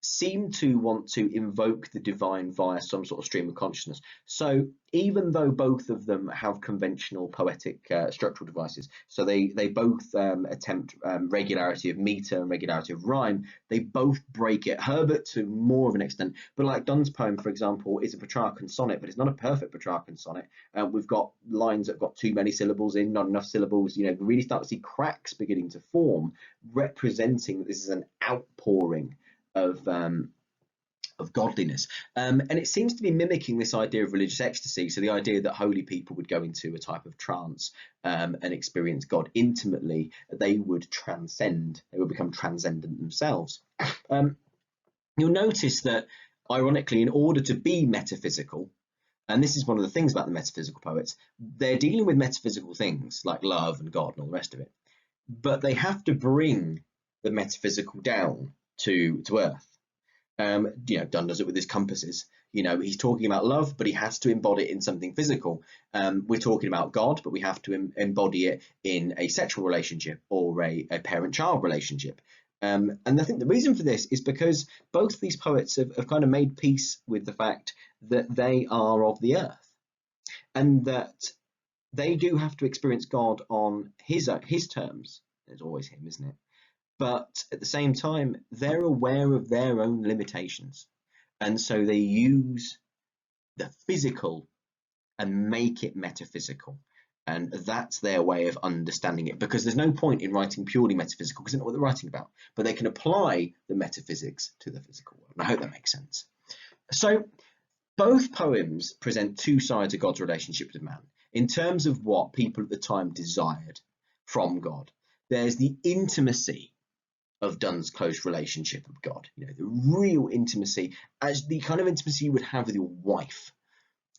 seem to want to invoke the divine via some sort of stream of consciousness. So even though both of them have conventional poetic structural devices, so they both attempt regularity of meter and regularity of rhyme, they both break it. Herbert to more of an extent, but like Donne's poem, for example, is a Petrarchan sonnet, but it's not a perfect Petrarchan sonnet. We've got lines that have got too many syllables in, not enough syllables. You know, we really start to see cracks beginning to form, representing that this is an outpouring of godliness, and it seems to be mimicking this idea of religious ecstasy. So the idea that holy people would go into a type of trance and experience God intimately, they would transcend, they would become transcendent themselves. You'll notice that, ironically, in order to be metaphysical, and this is one of the things about the metaphysical poets, they're dealing with metaphysical things like love and God and all the rest of it, but they have to bring the metaphysical down to earth. You know, Donne does it with his compasses. You know, he's talking about love, but he has to embody it in something physical. We're talking about God, but we have to embody it in a sexual relationship or a parent-child relationship. And I think the reason for this is because both of these poets have kind of made peace with the fact that they are of the earth, and that they do have to experience God on his terms. There's always him, isn't it? But at the same time, they're aware of their own limitations. And so they use the physical and make it metaphysical. And that's their way of understanding it, because there's no point in writing purely metaphysical because they know what they're writing about, but they can apply the metaphysics to the physical world. And I hope that makes sense. So both poems present two sides of God's relationship with man in terms of what people at the time desired from God. There's the intimacy of Donne's close relationship with God, you know, the real intimacy, as the kind of intimacy you would have with your wife,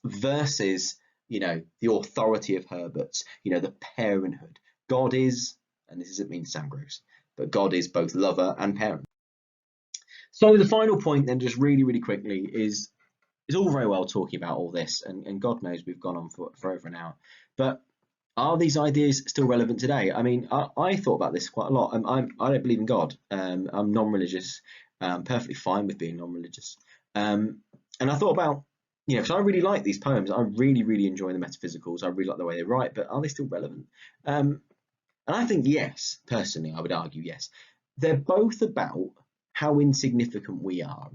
versus, you know, the authority of Herbert's, you know, the parenthood. God is, and this doesn't mean Sam gross, but God is both lover and parent. So the final point then, just really quickly, is it's all very well talking about all this, and God knows we've gone on for over an hour, but are these ideas still relevant today? I mean, I thought about this quite a lot. I don't believe in God. I'm non-religious, perfectly fine with being non-religious. And I thought about, you know, because I really like these poems. I really enjoy the Metaphysicals. I really like the way they write, but are they still relevant? And I think yes, personally, I would argue yes. They're both about how insignificant we are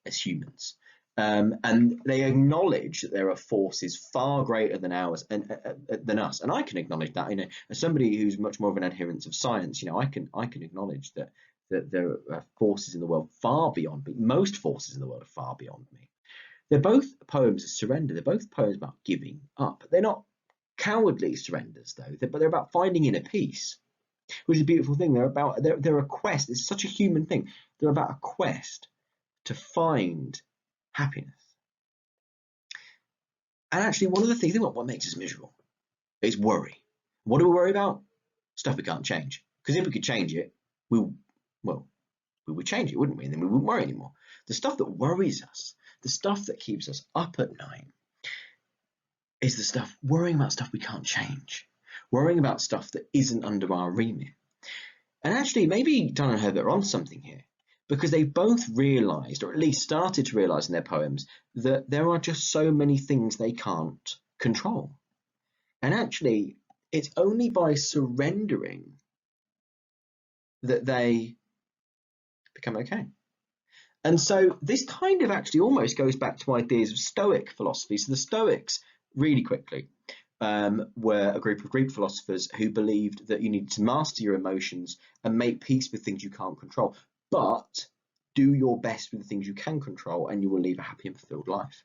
as humans. And they acknowledge that there are forces far greater than ours and than us, and I can acknowledge that. You know, as somebody who's much more of an adherent of science, you know, I can acknowledge that there are forces in the world far beyond me. Most forces in the world are far beyond me. They're both poems of surrender. They're both poems about giving up. They're not cowardly surrenders, though, but they're about finding inner peace, which is a beautiful thing. They're a quest. It's such a human thing. They're about a quest to find happiness. And actually, one of the things, what makes us miserable is worry. What do we worry about? Stuff we can't change. Because if we could change it, we would change it, wouldn't we? And then we wouldn't worry anymore. The stuff that worries us, the stuff that keeps us up at night, is the stuff, worrying about stuff we can't change, worrying about stuff that isn't under our remit. And actually, maybe Donne and Herbert are on something here, because they both realised, or at least started to realise in their poems, that there are just so many things they can't control. And actually, it's only by surrendering that they become okay. And so this kind of actually almost goes back to ideas of Stoic philosophy. So the Stoics, really quickly, were a group of Greek philosophers who believed that you need to master your emotions and make peace with things you can't control, but do your best with the things you can control, and you will live a happy and fulfilled life.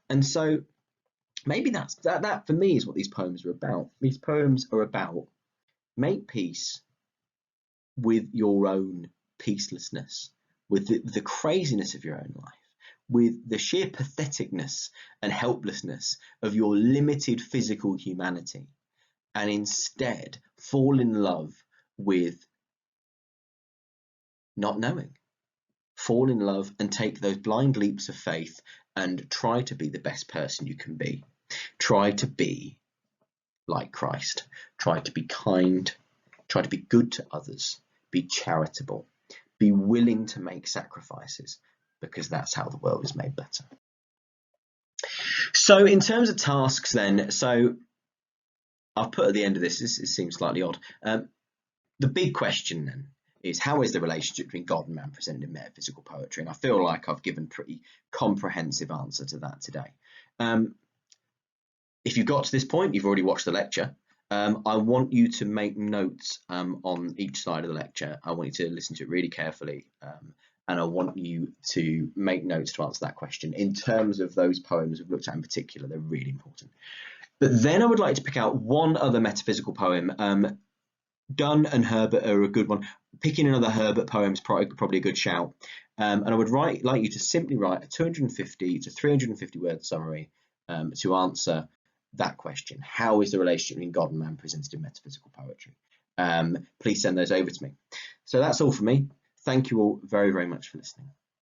And so maybe that for me is what these poems are about. These poems are about make peace with your own peacelessness, with the craziness of your own life, with the sheer patheticness and helplessness of your limited physical humanity, and instead fall in love with not knowing. Fall in love and take those blind leaps of faith and try to be the best person you can be. Try to be like Christ. Try to be kind. Try to be good to others. Be charitable. Be willing to make sacrifices, because that's how the world is made better. So in terms of tasks then, so I've put at the end of this, it seems slightly odd. The big question then is, how is the relationship between God and man presented in metaphysical poetry? And I feel like I've given a pretty comprehensive answer to that today. If you've got to this point, you've already watched the lecture. I want you to make notes on each side of the lecture. I want you to listen to it really carefully, and I want you to make notes to answer that question in terms of those poems we've looked at in particular. They're really important. But then I would like to pick out one other metaphysical poem. Donne and Herbert are a good one. Picking another Herbert poem is probably a good shout. And I would like you to simply write a 250 to 350 word summary to answer that question. How is the relationship between God and man presented in metaphysical poetry? Please send those over to me. So that's all from me. Thank you all very much for listening.